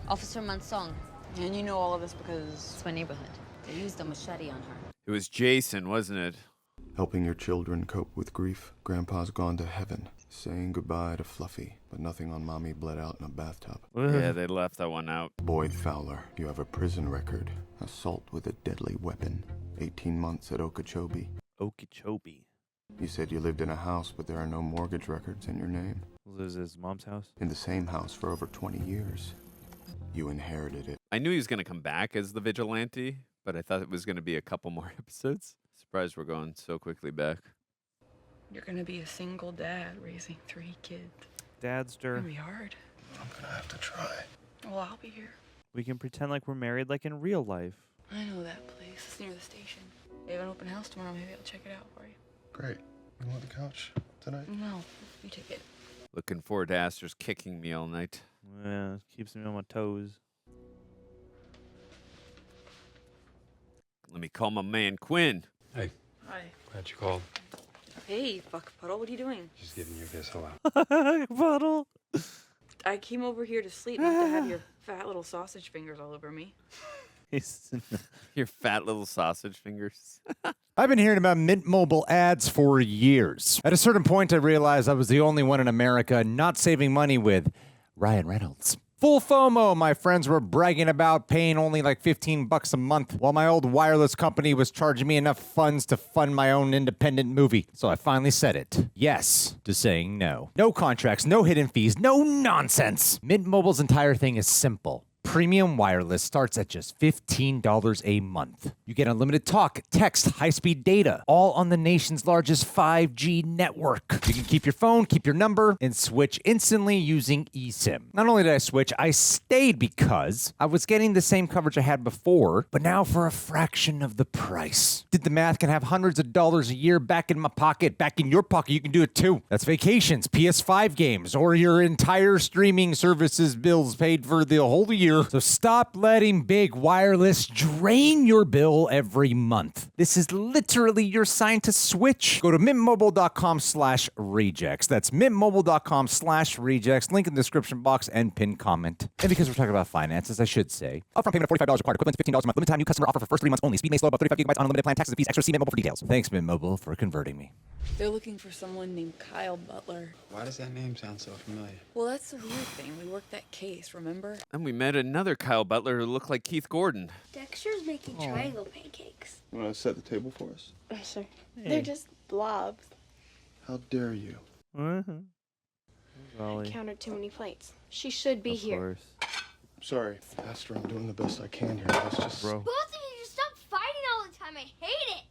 Speaker 8: Officer Mansong.
Speaker 15: And you know all of this because...
Speaker 8: It's my neighborhood. They used a machete on her.
Speaker 3: It was Jason, wasn't it?
Speaker 5: Helping your children cope with grief. Grandpa's gone to heaven. Saying goodbye to Fluffy, but nothing on Mommy bled out in a bathtub.
Speaker 3: Yeah, they left that one out.
Speaker 5: Boyd Fowler, you have a prison record. Assault with a deadly weapon. 18 months at Okeechobee.
Speaker 2: Okeechobee.
Speaker 5: You said you lived in a house, but there are no mortgage records in your name.
Speaker 2: Was his mom's house?
Speaker 5: In the same house for over 20 years. You inherited it.
Speaker 3: I knew he was going to come back as the vigilante, but I thought it was going to be a couple more episodes. Surprised we're going so quickly back.
Speaker 15: You're gonna be a single dad raising 3 kids.
Speaker 2: Dadster.
Speaker 15: It's gonna be hard.
Speaker 1: I'm gonna have to try.
Speaker 15: Well, I'll be here.
Speaker 2: We can pretend like we're married like in real life.
Speaker 15: I know that place. It's near the station. They have an open house tomorrow. Maybe I'll check it out for you.
Speaker 1: Great.
Speaker 5: You want the couch tonight?
Speaker 15: No, you take it.
Speaker 3: Looking forward to Astor's kicking me all night.
Speaker 2: Yeah, keeps me on my toes.
Speaker 3: Let me call my man Quinn.
Speaker 10: Hey,
Speaker 15: Hi.
Speaker 10: glad you called.
Speaker 15: Hey, fuck puddle, what are you doing?
Speaker 10: Just giving you this hello.
Speaker 2: Puddle.
Speaker 15: I came over here to sleep, not to have your fat little sausage fingers all over me.
Speaker 3: Your fat little sausage fingers.
Speaker 7: I've been hearing about Mint Mobile ads for years. At a certain point, I realized I was the only one in America not saving money with Ryan Reynolds. Full FOMO, my friends were bragging about paying only like $15 a month, while my old wireless company was charging me enough funds to fund my own independent movie. So I finally said it. Yes to saying no. No contracts, no hidden fees, no nonsense. Mint Mobile's entire thing is simple. Premium wireless starts at just $15 a month. You get unlimited talk, text, high-speed data, all on the nation's largest 5G network. You can keep your phone, keep your number, and switch instantly using eSIM. Not only did I switch, I stayed because I was getting the same coverage I had before, but now for a fraction of the price. Did the math, can have hundreds of dollars a year back in my pocket, back in your pocket. You can do it too. That's vacations, PS5 games, or your entire streaming services bills paid for the whole year. So stop letting big wireless drain your bill every month. This is literally your sign to switch. Go to mintmobile.com/rejects. That's mintmobile.com/rejects. Link in the description box and pin comment. And because we're talking about finances, I should say, upfront payment of $45 required, equivalent to $15 a month. Limited time new customer offer for first 3 months only. Speed may slow about 35 gigabytes on unlimited plan. Taxes and fees extra. See Mint Mobile for details. Thanks, Mint Mobile, for converting me.
Speaker 15: They're looking for someone named Kyle Butler.
Speaker 10: Why does that name sound so familiar?
Speaker 15: Well, that's the weird thing. We worked that case, remember?
Speaker 3: And we met another Kyle Butler who looked like Keith Gordon.
Speaker 13: Dexter's making triangle pancakes.
Speaker 5: You want to set the table for us?
Speaker 13: Sure.
Speaker 2: Hey.
Speaker 13: They're just blobs.
Speaker 5: How dare you?
Speaker 13: I counted too many plates. She should be here.
Speaker 5: I'm sorry, Astor. I'm doing the best I can here. Let's just...
Speaker 13: Both of you just stop fighting all the time. I hate it.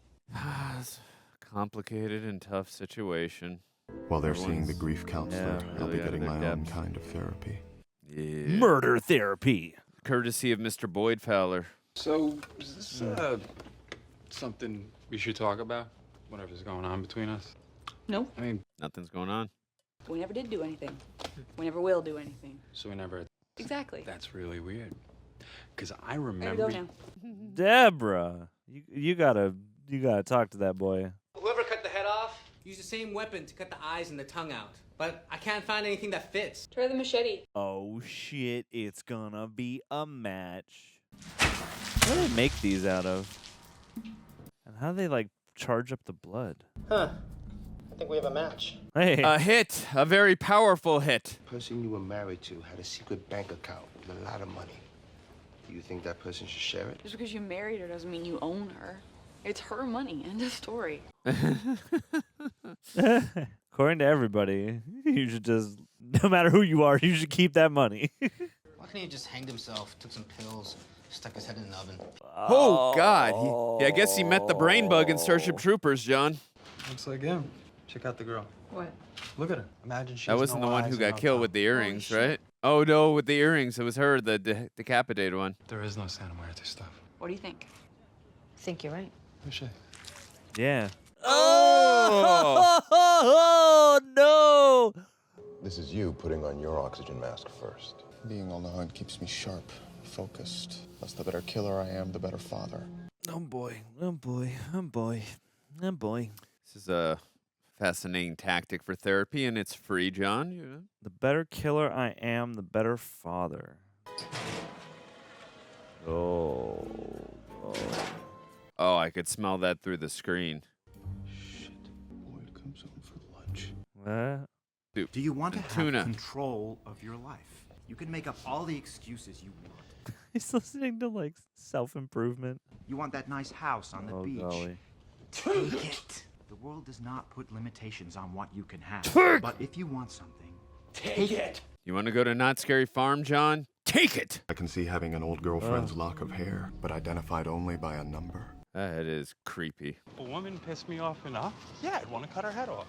Speaker 3: It's a complicated and tough situation.
Speaker 5: While they're seeing the grief counselor, I'll be
Speaker 3: really
Speaker 5: getting
Speaker 3: out of
Speaker 5: my
Speaker 3: their
Speaker 5: own
Speaker 3: depth.
Speaker 5: kind of therapy.
Speaker 3: Yeah.
Speaker 2: Murder therapy.
Speaker 3: Courtesy of Mr. Boyd Fowler.
Speaker 10: So, is this something we should talk about? Whatever's going on between us?
Speaker 15: No.
Speaker 10: I mean,
Speaker 3: Nothing's going on.
Speaker 15: We never did do anything. We never will do anything.
Speaker 10: so we never...
Speaker 15: Exactly.
Speaker 10: That's really weird. Because I
Speaker 15: There we
Speaker 10: remember...
Speaker 15: go now.
Speaker 2: Deborah, you gotta talk to that boy.
Speaker 11: Whoever cut the head off used the same weapon to cut the eyes and the tongue out. But I can't find anything that fits.
Speaker 15: Try the machete.
Speaker 2: Oh shit, it's gonna be a match. What do they make these out of? And how do they like charge up the blood?
Speaker 4: Huh. I think we have a match.
Speaker 2: Hey.
Speaker 3: A hit. A very powerful hit.
Speaker 9: The person you were married to had a secret bank account with a lot of money. Do you think that person should share it?
Speaker 15: Just because you married her doesn't mean you own her. It's her money. End of story.
Speaker 2: According to everybody, you should just, no matter who you are, you should keep that money.
Speaker 11: Why can't he have just hanged himself, took some pills, stuck his head in the oven?
Speaker 3: Oh, God. I guess he met the brain bug in Starship Troopers, John.
Speaker 10: Looks like him. Check out the girl.
Speaker 15: What?
Speaker 10: Look at her. Imagine she
Speaker 3: That
Speaker 10: has
Speaker 3: wasn't
Speaker 10: no
Speaker 3: the one
Speaker 10: eyes
Speaker 3: who
Speaker 10: and
Speaker 3: got
Speaker 10: no
Speaker 3: killed
Speaker 10: tongue.
Speaker 3: with the earrings, right? Oh, no, with the earrings. It was her, the decapitated one.
Speaker 10: There is no Santa Muerte stuff.
Speaker 15: What do you think?
Speaker 8: I think you're right.
Speaker 2: Yeah.
Speaker 3: Oh!
Speaker 2: No!
Speaker 1: This is you putting on your oxygen mask first.
Speaker 5: Being on the hunt keeps me sharp, focused. Thus, the better killer I am, the better father.
Speaker 2: Oh boy, oh boy, oh boy, oh boy.
Speaker 3: This is a fascinating tactic for therapy, and it's free, John.
Speaker 2: The better killer I am, the better father. Oh.
Speaker 3: Oh, I could smell that through the screen.
Speaker 5: Boyd comes home for lunch.
Speaker 2: What?
Speaker 16: Do you want to have
Speaker 3: Tuna.
Speaker 16: control of your life? You can make up all the excuses you want.
Speaker 2: He's listening to like self-improvement.
Speaker 16: You want that nice house on the beach.
Speaker 2: Golly.
Speaker 16: Take it. The world does not put limitations on what you can have.
Speaker 3: Take.
Speaker 16: But if you want something, take it.
Speaker 3: You want to go to Not Scary Farm, John? Take it!
Speaker 5: I can see having an old girlfriend's lock of hair, but identified only by a number.
Speaker 3: That is creepy.
Speaker 14: A woman pissed me off enough? Yeah, I'd want to cut her head off.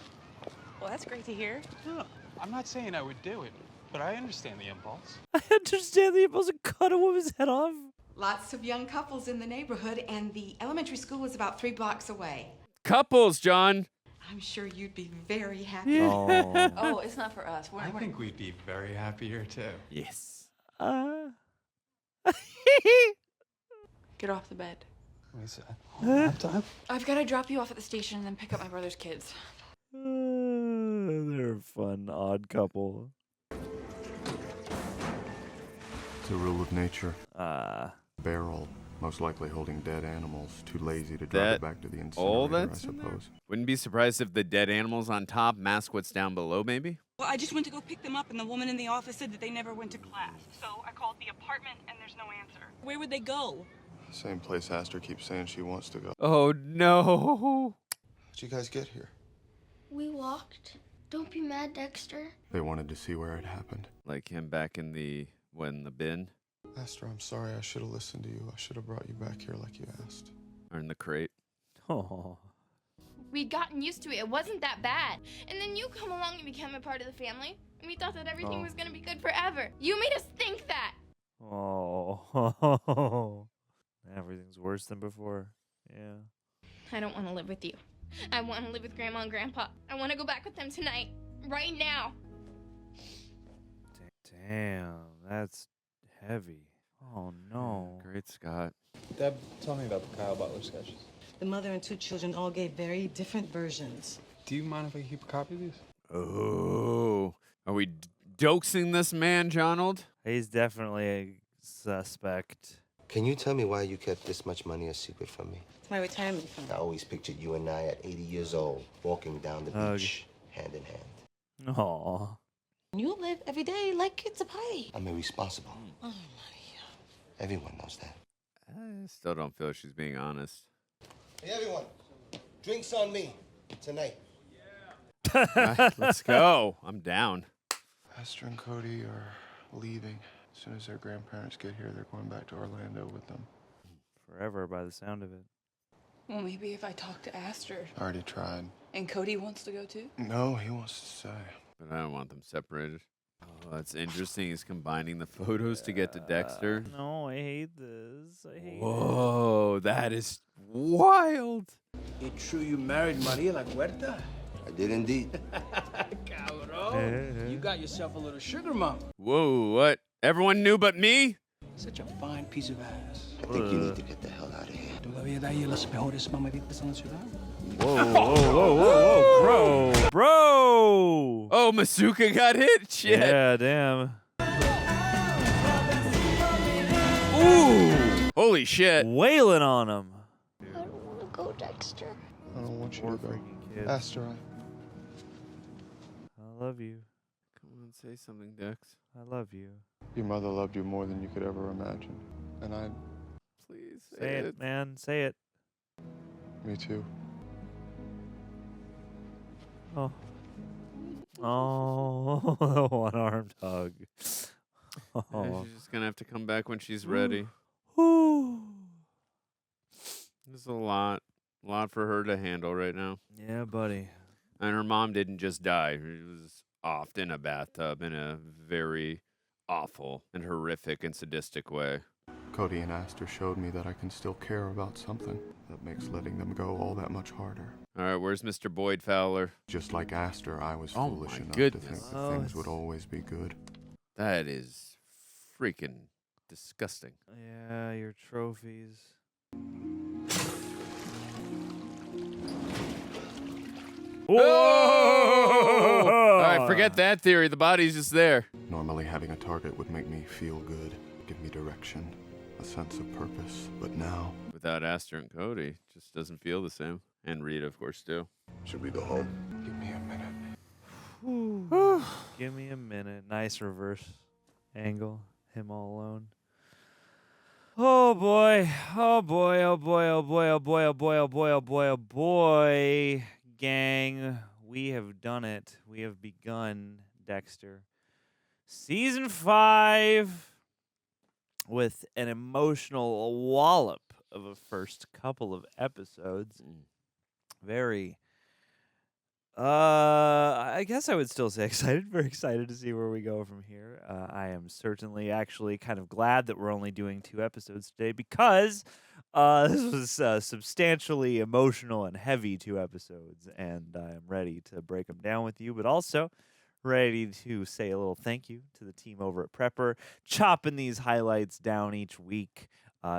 Speaker 15: Well, that's great to hear.
Speaker 14: Yeah, I'm not saying I would do it, but I understand the impulse.
Speaker 2: I understand the impulse to cut a woman's head off.
Speaker 24: Lots of young couples in the neighborhood, and the elementary school is about 3 blocks away.
Speaker 3: Couples, John!
Speaker 6: I'm sure you'd be very happy.
Speaker 2: Oh.
Speaker 15: Oh, it's not for us.
Speaker 10: I think we'd be very happy here too.
Speaker 3: Yes.
Speaker 15: Get off the bed.
Speaker 10: Is nap time?
Speaker 15: I've got to drop you off at the station and then pick up my brother's kids.
Speaker 2: They're a fun, odd couple.
Speaker 5: It's a rule of nature. Barrel, most likely holding dead animals, too lazy to drive it back to the incinerator, I suppose.
Speaker 3: Wouldn't be surprised if the dead animals on top mask what's down below, maybe?
Speaker 17: Well, I just went to go pick them up, and the woman in the office said that they never went to class. So I called the apartment, and there's no answer. Where would they go?
Speaker 5: Same place Astor keeps saying she wants to go.
Speaker 3: Oh, no.
Speaker 5: How'd you guys get here?
Speaker 13: We walked. Don't be mad, Dexter.
Speaker 5: They wanted to see where it happened.
Speaker 3: Like him back in the bin?
Speaker 5: Astor, I'm sorry. I should have listened to you. I should have brought you back here like you asked.
Speaker 3: Or in the crate?
Speaker 2: Oh.
Speaker 13: We'd gotten used to it. It wasn't that bad. And then you come along and become a part of the family. And we thought that everything was going to be good forever. You made us think that.
Speaker 2: Oh. Everything's worse than before. Yeah.
Speaker 13: I don't want to live with you. I want to live with Grandma and Grandpa. I want to go back with them tonight. Right now.
Speaker 2: Damn, that's heavy. Oh, no.
Speaker 3: Great Scott.
Speaker 22: Deb, tell me about the Kyle Butler sketches.
Speaker 17: The mother and two children all gave very different versions.
Speaker 10: Do you mind if I keep a copy of these?
Speaker 3: Oh. Are we doxing this man, Jonald?
Speaker 2: He's definitely a suspect.
Speaker 9: Can you tell me why you kept this much money a secret from me?
Speaker 17: It's my retirement fund.
Speaker 9: I always pictured you and I at 80 years old, walking down the beach, hand in hand.
Speaker 2: Aw.
Speaker 17: You live every day like it's a party.
Speaker 9: I'm irresponsible.
Speaker 17: Oh, Maria.
Speaker 9: Everyone knows that.
Speaker 3: I still don't feel she's being honest.
Speaker 9: Hey, everyone. Drinks on me tonight.
Speaker 3: All right, let's go. I'm down.
Speaker 5: Astor and Cody are leaving. As soon as their grandparents get here, they're going back to Orlando with them.
Speaker 2: Forever by the sound of it.
Speaker 15: Well, maybe if I talk to Astor.
Speaker 5: I already tried.
Speaker 15: And Cody wants to go too?
Speaker 5: No, he wants to stay.
Speaker 3: But I don't want them separated. Oh, that's interesting. He's combining the photos to get to Dexter.
Speaker 2: No, I hate this. I hate
Speaker 3: Whoa, that is wild.
Speaker 22: It's true you married Maria La Huerta?
Speaker 9: I did indeed.
Speaker 22: Cabrón. You got yourself a little sugar mama.
Speaker 3: Whoa, what? Everyone knew but me?
Speaker 22: Such a fine piece of ass.
Speaker 9: I think you need to get the hell out of here.
Speaker 22: ¿Todavía da ahí las mejores mamaditas en la ciudad?
Speaker 2: Whoa, bro.
Speaker 3: Oh, Masuka got hit? Shit.
Speaker 2: Yeah, damn.
Speaker 3: Ooh. Holy shit.
Speaker 2: Wailing on him.
Speaker 13: I don't want to go, Dexter.
Speaker 5: I don't want you
Speaker 2: Poor
Speaker 5: to go.
Speaker 2: freaking kid.
Speaker 5: Astor,
Speaker 2: I love you.
Speaker 3: Come on, say something, Dex.
Speaker 2: I love you.
Speaker 5: your mother loved you more than you could ever imagine. And I...
Speaker 3: Please
Speaker 2: Say it, man. Say it.
Speaker 5: Me too.
Speaker 2: Oh. Oh, the one-armed hug. Oh.
Speaker 3: She's just gonna have to come back when she's ready. There's a lot for her to handle right now.
Speaker 2: Yeah, buddy.
Speaker 3: And her mom didn't just die. She was offed in a bathtub in a very awful and horrific and sadistic way.
Speaker 5: Cody and Astor showed me that I can still care about something. That makes letting them go all that much harder.
Speaker 3: All right, where's Mr. Boyd Fowler?
Speaker 5: Just like Astor, I was
Speaker 3: Oh
Speaker 5: foolish
Speaker 3: my
Speaker 5: enough
Speaker 3: goodness.
Speaker 5: to think that
Speaker 2: Oh,
Speaker 5: things would always be good.
Speaker 3: That is freaking disgusting.
Speaker 2: Yeah, your trophies.
Speaker 3: Whoa! All right, forget that theory. The body's just there.
Speaker 5: Normally having a target would make me feel good, give me direction, a sense of purpose. But now...
Speaker 3: Without Astor and Cody, just doesn't feel the same. And Rita, of course, too.
Speaker 5: Should we go home? Give me a minute.
Speaker 2: Give me a minute. Nice reverse angle. Him all alone. Oh boy. Oh boy. Oh boy. Oh boy. Oh boy. Oh boy. Oh boy. Oh boy. Oh boy. Gang, we have done it. We have begun Dexter. Season 5 with an emotional wallop of a first couple of episodes. Very I guess I would still say excited. Very excited to see where we go from here. I am certainly actually kind of glad that we're only doing 2 episodes today because This was substantially emotional and heavy 2 episodes, and I am ready to break them down with you, but also ready to say a little thank you to the team over at Prepper, chopping these highlights down each week.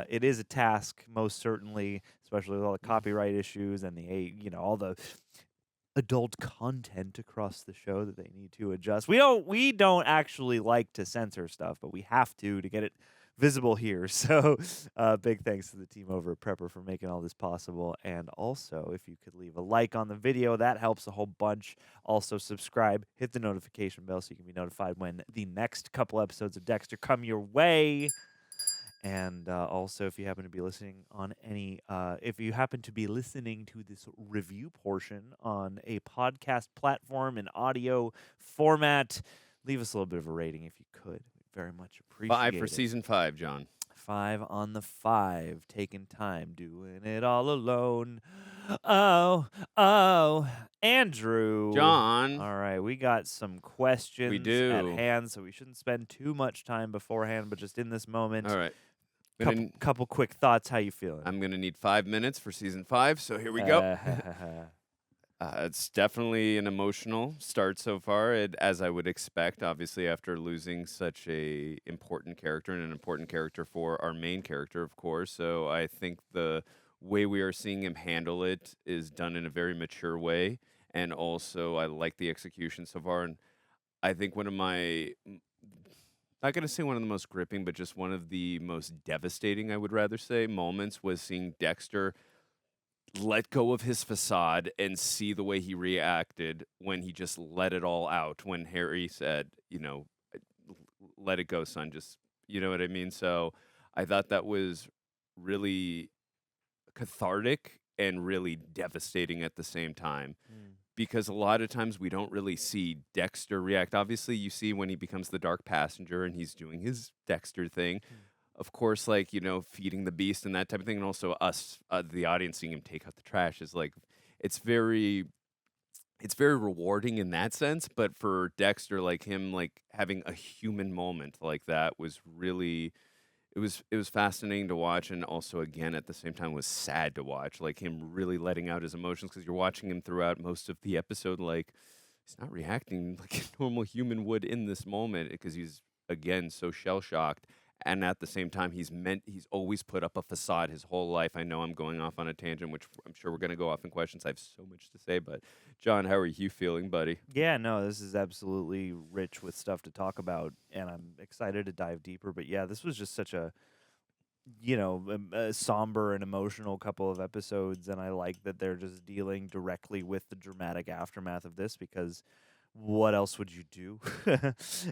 Speaker 2: It is a task, most certainly, especially with all the copyright issues and all the adult content across the show that they need to adjust. We don't actually like to censor stuff, but we have to get it visible here. So big thanks to the team over at Prepper for making all this possible. And also, if you could leave a like on the video, that helps a whole bunch. Also, subscribe, hit the notification bell so you can be notified when the next couple episodes of Dexter come your way. And also, if you happen to be listening on if you happen to be listening to this review portion on a podcast platform in audio format, leave us a little bit of a rating if you could. Very much appreciate
Speaker 3: 5 for
Speaker 2: it.
Speaker 3: season 5, John.
Speaker 2: 5 on the 5, taking time, doing it all alone. Oh, Andrew.
Speaker 3: John.
Speaker 2: All right, we got some questions at
Speaker 3: do.
Speaker 2: hand, so we shouldn't spend too much time beforehand, but just in this moment.
Speaker 3: All right.
Speaker 2: Couple quick thoughts. How you feeling?
Speaker 3: I'm going to need 5 minutes for season 5, so here we go. It's definitely an emotional start so far, as I would expect, obviously, after losing such a important character and an important character for our main character, of course. So I think the way we are seeing him handle it is done in a very mature way, and also I like the execution so far. And I think one of my, not going to say one of the most gripping, but just one of the most devastating, I would rather say, moments was seeing Dexter let go of his facade and see the way he reacted when he just let it all out. When Harry said, let it go, son. Just, you know what I mean? So I thought that was really cathartic and really devastating at the same time. Because a lot of times we don't really see Dexter react. Obviously, you see when he becomes the Dark Passenger and he's doing his Dexter thing. Of course, feeding the beast and that type of thing. And also us, the audience, seeing him take out the trash is it's very rewarding in that sense. But for Dexter, him having a human moment like that was really, it was fascinating to watch. And also, again, at the same time, was sad to watch, him really letting out his emotions, because you're watching him throughout most of the episode. He's not reacting like a normal human would in this moment, because he's, again, so shell-shocked. And at the same time, he's always put up a facade his whole life. I know I'm going off on a tangent, which I'm sure we're going to go off in questions. I have so much to say, but John, how are you feeling, buddy?
Speaker 2: Yeah, no, this is absolutely rich with stuff to talk about, and I'm excited to dive deeper. But yeah, this was just such a somber and emotional couple of episodes, and I like that they're just dealing directly with the dramatic aftermath of this, because what else would you do?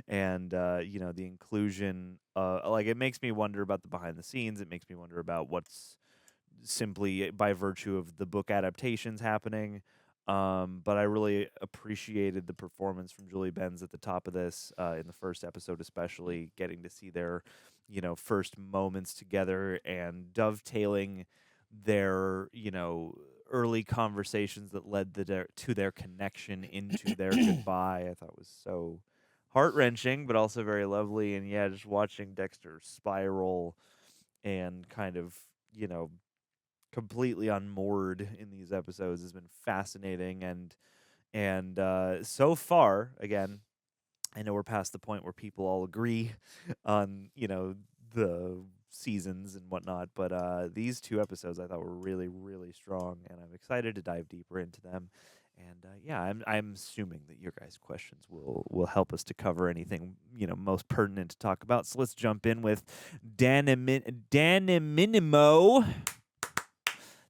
Speaker 2: And the inclusion, it makes me wonder about the behind the scenes. It makes me wonder about what's simply by virtue of the book adaptations happening. But I really appreciated the performance from Julie Benz at the top of this, in the first episode, especially getting to see their first moments together and dovetailing their early conversations that led to their connection into their goodbye. I thought was so heart-wrenching, but also very lovely. And yeah, just watching Dexter spiral and kind of, completely unmoored in these episodes has been fascinating. And so far, again, I know we're past the point where people all agree on, the seasons and whatnot, but these 2 episodes I thought were really, really strong, and I'm excited to dive deeper into them. And yeah, I'm assuming that your guys' questions will help us to cover anything most pertinent to talk about. So let's jump in with Daniminimo.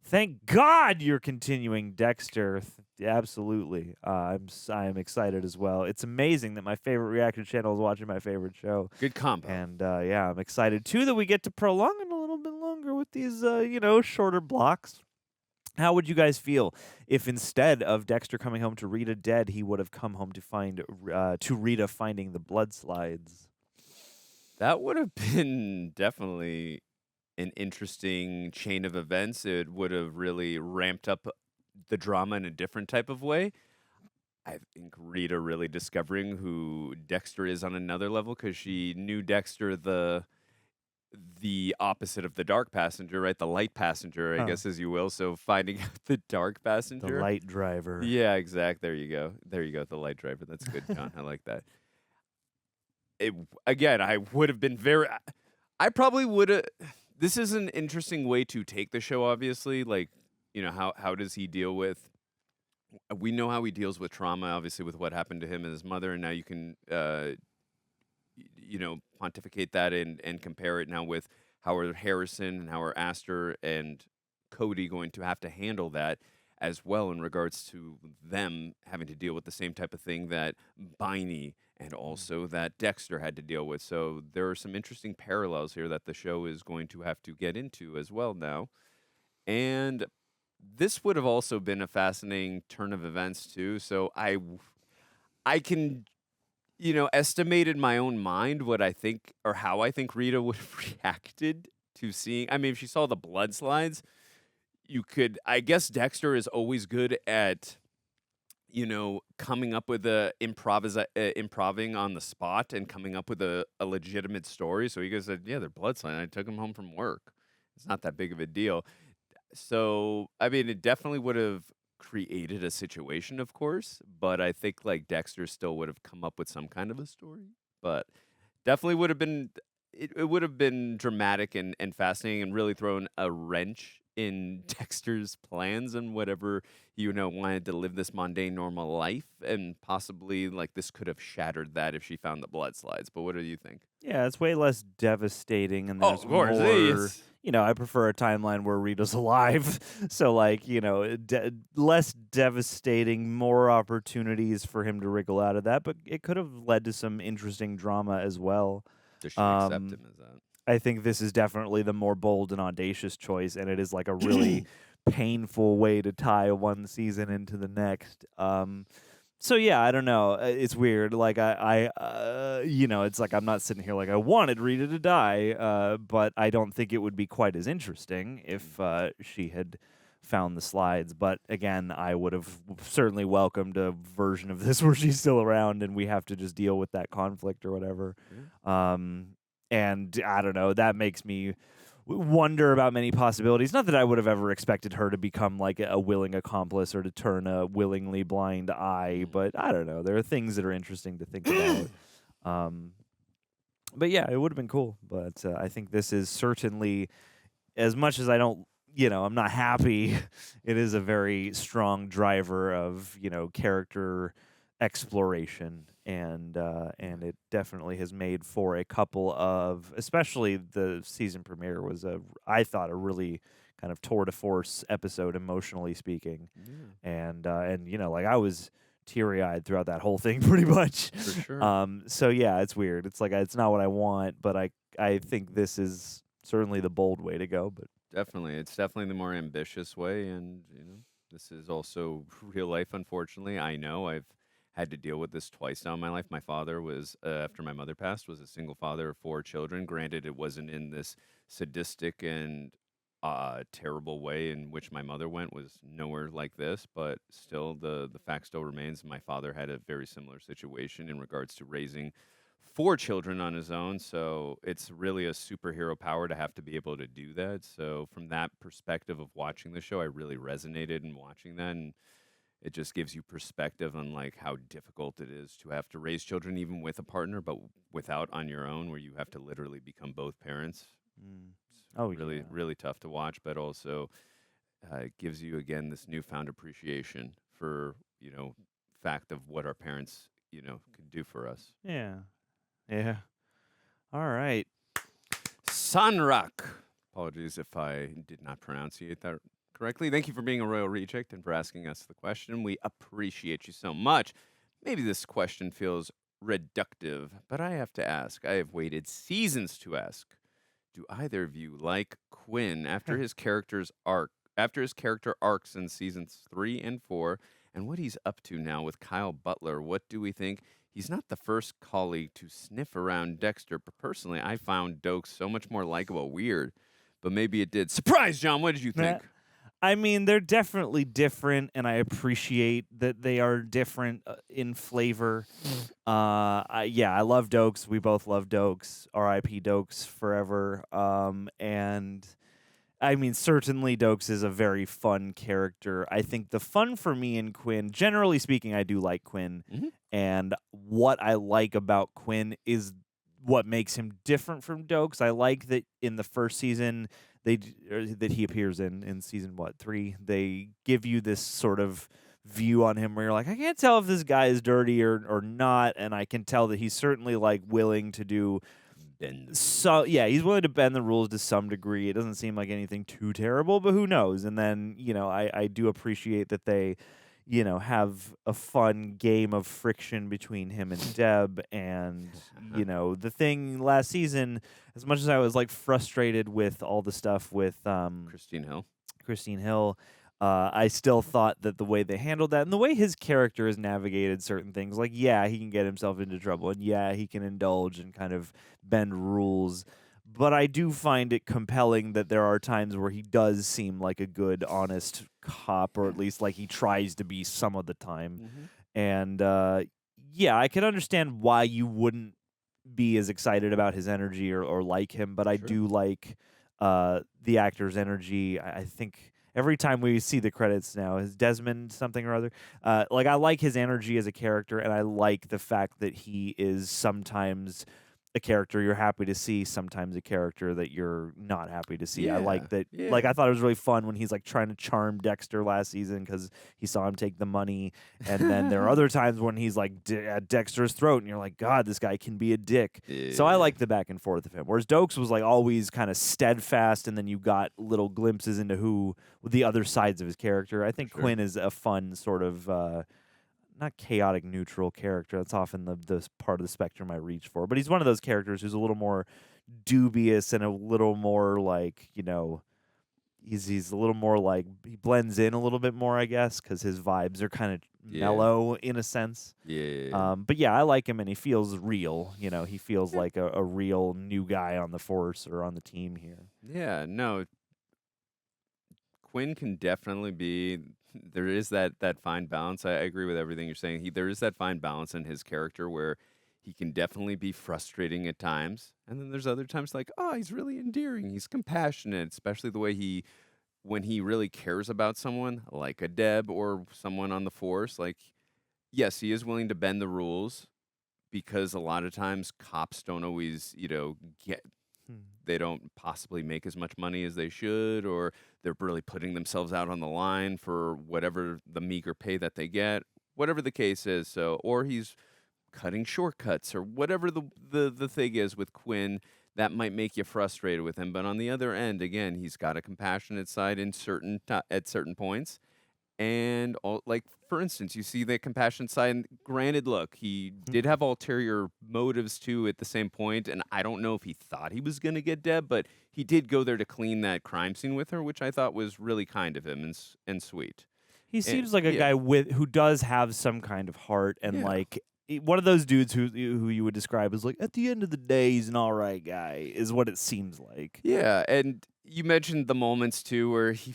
Speaker 2: Thank God you're continuing, Dexter. Absolutely. I'm excited as well. It's amazing that my favorite reaction channel is watching my favorite show.
Speaker 3: Good combo.
Speaker 2: And yeah, I'm excited too that we get to prolong it a little bit longer with these shorter blocks. How would you guys feel if instead of Dexter coming home to Rita dead, he would have come home to find to Rita finding the blood slides?
Speaker 3: That would have been definitely an interesting chain of events. It would have really ramped up the drama in a different type of way. I think Rita really discovering who Dexter is on another level, because she knew Dexter the opposite of the dark passenger, right? The light passenger, I guess, as you will. So finding out the dark passenger.
Speaker 2: The light driver.
Speaker 3: Yeah, exact. There you go. There you go. The light driver. That's good, John. I like that. Again, I would have been I probably would have. This is an interesting way to take the show, obviously. Like, how does he deal with. We know how he deals with trauma, obviously, with what happened to him and his mother. And now you can, pontificate that and compare it now with how are Harrison and how are Astor and Cody going to have to handle that as well in regards to them having to deal with the same type of thing that Biney and also that Dexter had to deal with. So there are some interesting parallels here that the show is going to have to get into as well now. And this would have also been a fascinating turn of events too. So I can, estimate in my own mind what I think or how I think Rita would have reacted to seeing. I mean, if she saw the blood slides, I guess Dexter is always good at, coming up with improving on the spot and coming up with a legitimate story. So he goes, yeah, they're blood slides. I took them home from work. It's not that big of a deal. So, I mean, it definitely would have created a situation, of course, but I think like Dexter still would have come up with some kind of a story, but definitely would have been, it would have been dramatic and fascinating and really thrown a wrench in Dexter's plans and whatever, wanted to live this mundane, normal life. And possibly like this could have shattered that if she found the blood slides. But what do you think?
Speaker 2: Yeah, it's way less devastating. And there's
Speaker 3: of course.
Speaker 2: more, I prefer a timeline where Rita's alive. So like, less devastating, more opportunities for him to wriggle out of that. But it could have led to some interesting drama as well.
Speaker 3: Does she accept him as that?
Speaker 2: I think this is definitely the more bold and audacious choice, and it is like a really painful way to tie one season into the next. So yeah, I don't know. It's weird. Like it's like I'm not sitting here like I wanted Rita to die, but I don't think it would be quite as interesting if she had found the slides. But again, I would have certainly welcomed a version of this where she's still around and we have to just deal with that conflict or whatever. And I don't know, that makes me wonder about many possibilities. Not that I would have ever expected her to become like a willing accomplice or to turn a willingly blind eye, but I don't know. There are things that are interesting to think about. But yeah, it would have been cool. But I think this is certainly, as much as I don't, I'm not happy, it is a very strong driver of, character exploration. And it definitely has made for a couple of, especially the season premiere was I thought a really kind of tour de force episode, emotionally speaking, and like I was teary-eyed throughout that whole thing pretty much.
Speaker 3: For sure.
Speaker 2: So yeah, it's weird. It's like it's not what I want, but I think this is certainly the bold way to go. But
Speaker 3: it's definitely the more ambitious way, and this is also real life. Unfortunately, I know I've had to deal with this twice now in my life. My father was, after my mother passed, was a single father of 4 children. Granted, it wasn't in this sadistic and terrible way in which my mother went, was nowhere like this, but still the fact still remains my father had a very similar situation in regards to raising 4 children on his own. So it's really a superhero power to have to be able to do that. So from that perspective of watching the show, I really resonated in watching that, and it just gives you perspective on like how difficult it is to have to raise children even with a partner, but without on your own, where you have to literally become both parents. It's really tough to watch, but also it gives you again this newfound appreciation for fact of what our parents could do for us.
Speaker 2: Yeah. All right.
Speaker 3: Sanrak. Apologies if I did not pronunciate that correctly. Thank you for being a royal reject and for asking us the question. We appreciate you so much. Maybe this question feels reductive, but I have to ask. I have waited seasons to ask. Do either of you like Quinn after his character arcs in seasons 3 and 4, and what he's up to now with Kyle Butler? What do we think? He's not the first colleague to sniff around Dexter, but personally, I found Doak so much more likable. Weird, but maybe it did. Surprise, John. What did you think?
Speaker 2: I mean, they're definitely different, and I appreciate that they are different in flavor. I love Dokes. We both love Dokes. R.I.P. Dokes forever. And I mean, certainly Dokes is a very fun character. I think the fun for me in Quinn, generally speaking, I do like Quinn. And what I like about Quinn is what makes him different from Dokes. I like that in the first season that he appears in season 3, they give you this sort of view on him where you're like, I can't tell if this guy is dirty or not, and I can tell that he's certainly like willing to do he's willing to bend the rules to some degree. It doesn't seem like anything too terrible, but who knows? And then, I do appreciate that they, have a fun game of friction between him and Deb. And, the thing last season, as much as I was like frustrated with all the stuff with Christine Hill, I still thought that the way they handled that and the way his character has navigated certain things, like, yeah, he can get himself into trouble and yeah, he can indulge and kind of bend rules. But I do find it compelling that there are times where he does seem like a good, honest cop, or at least like he tries to be some of the time. And I can understand why you wouldn't be as excited about his energy or like him, but I do like the actor's energy. I think every time we see the credits now, is Desmond something or other. I like his energy as a character, and I like the fact that he is sometimes a character you're happy to see, sometimes a character that you're not happy to see. I like that. Like, I thought it was really fun when he's like trying to charm Dexter last season because he saw him take the money, and then there are other times when he's like at Dexter's throat, and you're like, God, this guy can be a dick. So I like the back and forth of him. Whereas Dokes was like always kind of steadfast, and then you got little glimpses into who the other sides of his character. I think Quinn is a fun sort of not chaotic neutral character. That's often the part of the spectrum I reach for. But he's one of those characters who's a little more dubious and a little more like, he's a little more like, he blends in a little bit more, I guess, because his vibes are kind of mellow in a sense. But yeah, I like him, and he feels real. He feels like a real new guy on the force or on the team here.
Speaker 3: Yeah, no. Quinn can definitely be. There is that fine balance. I agree with everything you're saying. There is that fine balance in his character where he can definitely be frustrating at times, and then there's other times like, oh, he's really endearing. He's compassionate, especially the way when he really cares about someone, like a Deb or someone on the force. Like, yes, he is willing to bend the rules because a lot of times cops don't always, get. They don't possibly make as much money as they should, or they're really putting themselves out on the line for whatever the meager pay that they get, whatever the case is. So, or he's cutting shortcuts, or whatever the thing is with Quinn that might make you frustrated with him. But on the other end, again, he's got a compassionate side at certain points. And like, for instance, you see the compassion side. And granted, look, he did have ulterior motives too at the same point, and I don't know if he thought he was going to get Deb, but he did go there to clean that crime scene with her, which I thought was really kind of him and sweet.
Speaker 2: He seems like a guy who does have some kind of heart, and like one of those dudes who you would describe as like, at the end of the day, he's an all right guy, is what it seems like.
Speaker 3: Yeah, and you mentioned the moments too where he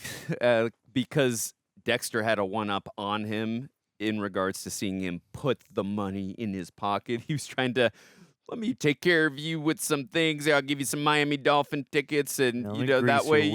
Speaker 3: because Dexter had a one-up on him in regards to seeing him put the money in his pocket. He was trying to, let me take care of you with some things. I'll give you some Miami Dolphin tickets, and that way,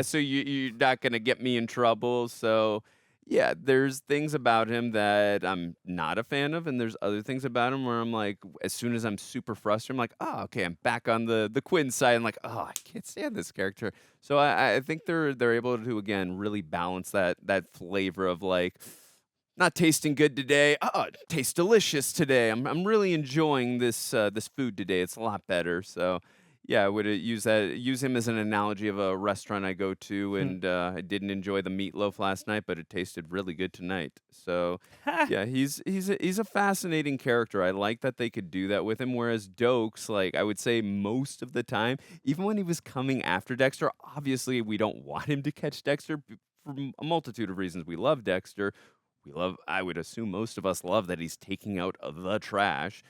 Speaker 3: so you're not gonna get me in trouble. So, yeah, there's things about him that I'm not a fan of, and there's other things about him where I'm like, as soon as I'm super frustrated, I'm like, oh, okay, I'm back on the Quinn side. I'm like, oh, I can't stand this character. So I think they're able to, again, really balance that flavor of like, not tasting good today. Oh, it tastes delicious today. I'm really enjoying this food today. It's a lot better. So yeah, I would use him as an analogy of a restaurant I go to, and I didn't enjoy the meatloaf last night, but it tasted really good tonight. So yeah, he's a fascinating character. I like that they could do that with him. Whereas Dokes, like, I would say most of the time, even when he was coming after Dexter, obviously we don't want him to catch Dexter for a multitude of reasons. We love Dexter. I would assume most of us love that he's taking out the trash.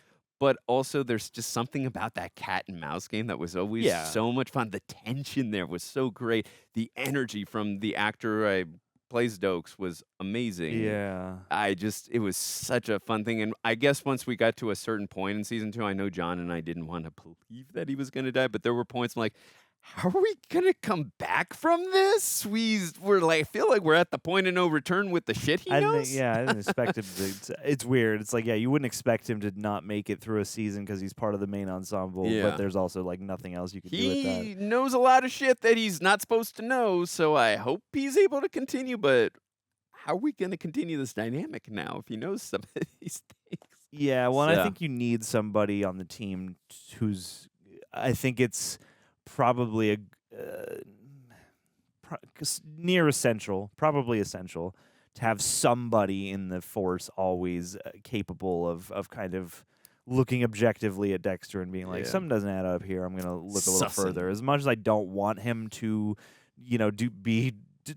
Speaker 3: But also, there's just something about that cat and mouse game that was always so much fun. The tension there was so great. The energy from the actor who plays Dokes was amazing.
Speaker 2: Yeah.
Speaker 3: It was such a fun thing. And I guess once we got to a certain point in season 2, I know John and I didn't want to believe that he was going to die, but there were points I'm like, how are we going to come back from this? We're like, I feel like we're at the point of no return with the shit he knows.
Speaker 2: I didn't expect him to. It's weird. It's like, you wouldn't expect him to not make it through a season because he's part of the main ensemble, but there's also like nothing else you can do with that.
Speaker 3: He knows a lot of shit that he's not supposed to know, so I hope he's able to continue, but how are we going to continue this dynamic now if he knows some of these things?
Speaker 2: Yeah, well, I think you need somebody on the team who's, I think it's probably probably essential to have somebody in the force always capable of kind of looking objectively at Dexter and being like, something doesn't add up here. I'm going to look a little further. As much as I don't want him to, be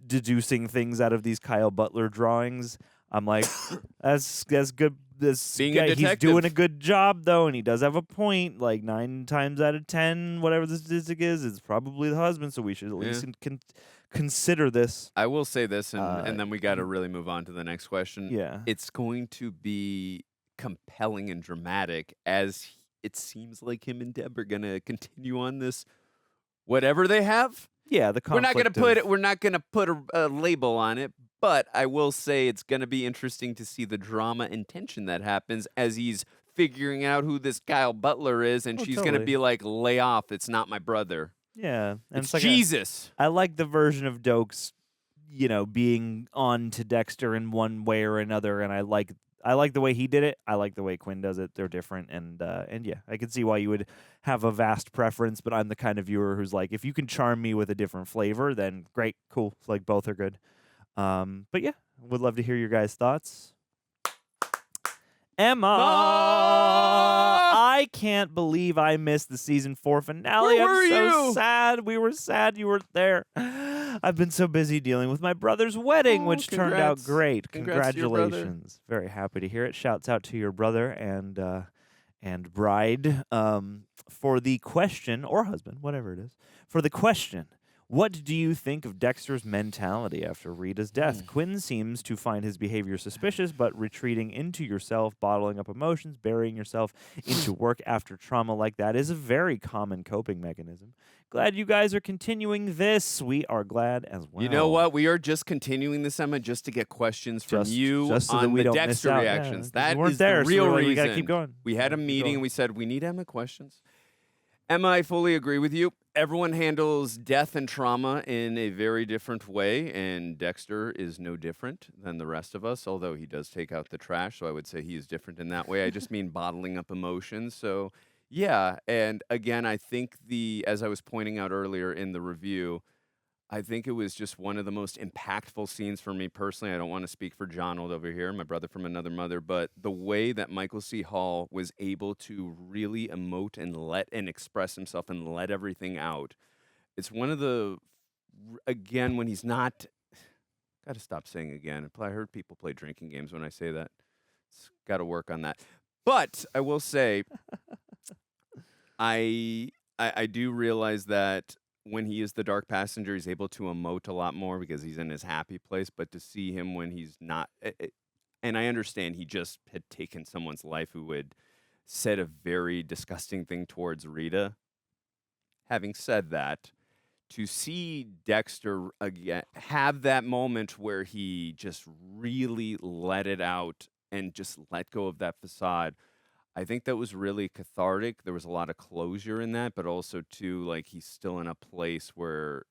Speaker 2: deducing things out of these Kyle Butler drawings, I'm like, that's good. This guy, he's doing a good job, though, and he does have a point. Like 9 times out of 10, whatever the statistic is, it's probably the husband, so we should at least consider this.
Speaker 3: I will say this, and then we got to really move on to the next question.
Speaker 2: Yeah.
Speaker 3: It's going to be compelling and dramatic as it seems like him and Deb are going to continue on this, whatever they have.
Speaker 2: Yeah, the
Speaker 3: we're not going
Speaker 2: conflict
Speaker 3: to put it. We're not going to put a label on it, but I will say it's going to be interesting to see the drama and tension that happens as he's figuring out who this Kyle Butler is, and she's going to be like, "Lay off! It's not my brother."
Speaker 2: Yeah, and
Speaker 3: it's like Jesus.
Speaker 2: I like the version of Dokes, being on to Dexter in one way or another, and I like the way he did it. I like the way Quinn does it. They're different, and yeah, I can see why you would have a vast preference, but I'm the kind of viewer who's like, if you can charm me with a different flavor, then great, cool. Like, both are good. But yeah, would love to hear your guys' thoughts. Emma, I can't believe I missed the season 4 finale. I'm so sad. We were sad you weren't there. I've been so busy dealing with my brother's wedding, which turned out great. Congratulations. Very happy to hear it. Shouts out to your brother and bride for the question, or husband, whatever it is, for the question. What do you think of Dexter's mentality after Rita's death? Quinn seems to find his behavior suspicious, but retreating into yourself, bottling up emotions, burying yourself into work after trauma like that is a very common coping mechanism. Glad you guys are continuing this. We are glad as well.
Speaker 3: You know what? We are just continuing this, Emma, just to get questions from you
Speaker 2: just so
Speaker 3: on
Speaker 2: that we
Speaker 3: the
Speaker 2: don't
Speaker 3: Dexter
Speaker 2: miss out.
Speaker 3: reactions.
Speaker 2: Yeah,
Speaker 3: that
Speaker 2: weren't
Speaker 3: is
Speaker 2: there,
Speaker 3: the real
Speaker 2: so
Speaker 3: reason.
Speaker 2: we gotta keep going.
Speaker 3: We had a meeting and we said, we need Emma questions. Emma, I fully agree with you. Everyone handles death and trauma in a very different way, and Dexter is no different than the rest of us, although he does take out the trash, so I would say he is different in that way. I just mean bottling up emotions. So, yeah, and again, I think as I was pointing out earlier in the review, I think it was just one of the most impactful scenes for me personally. I don't want to speak for John over here, my brother from another mother, but the way that Michael C. Hall was able to really emote and express himself and let everything out. It's one of the, again, when he's not, got to stop saying again. I heard people play drinking games when I say that. Got to work on that. But I will say, I do realize that when he is the dark passenger, he's able to emote a lot more because he's in his happy place. But to see him when he's not, and I understand he just had taken someone's life who had said a very disgusting thing towards Rita. Having said that, to see Dexter again have that moment where he just really let it out and just let go of that facade, I think that was really cathartic. There was a lot of closure in that, but also, too, like, he's still in a place where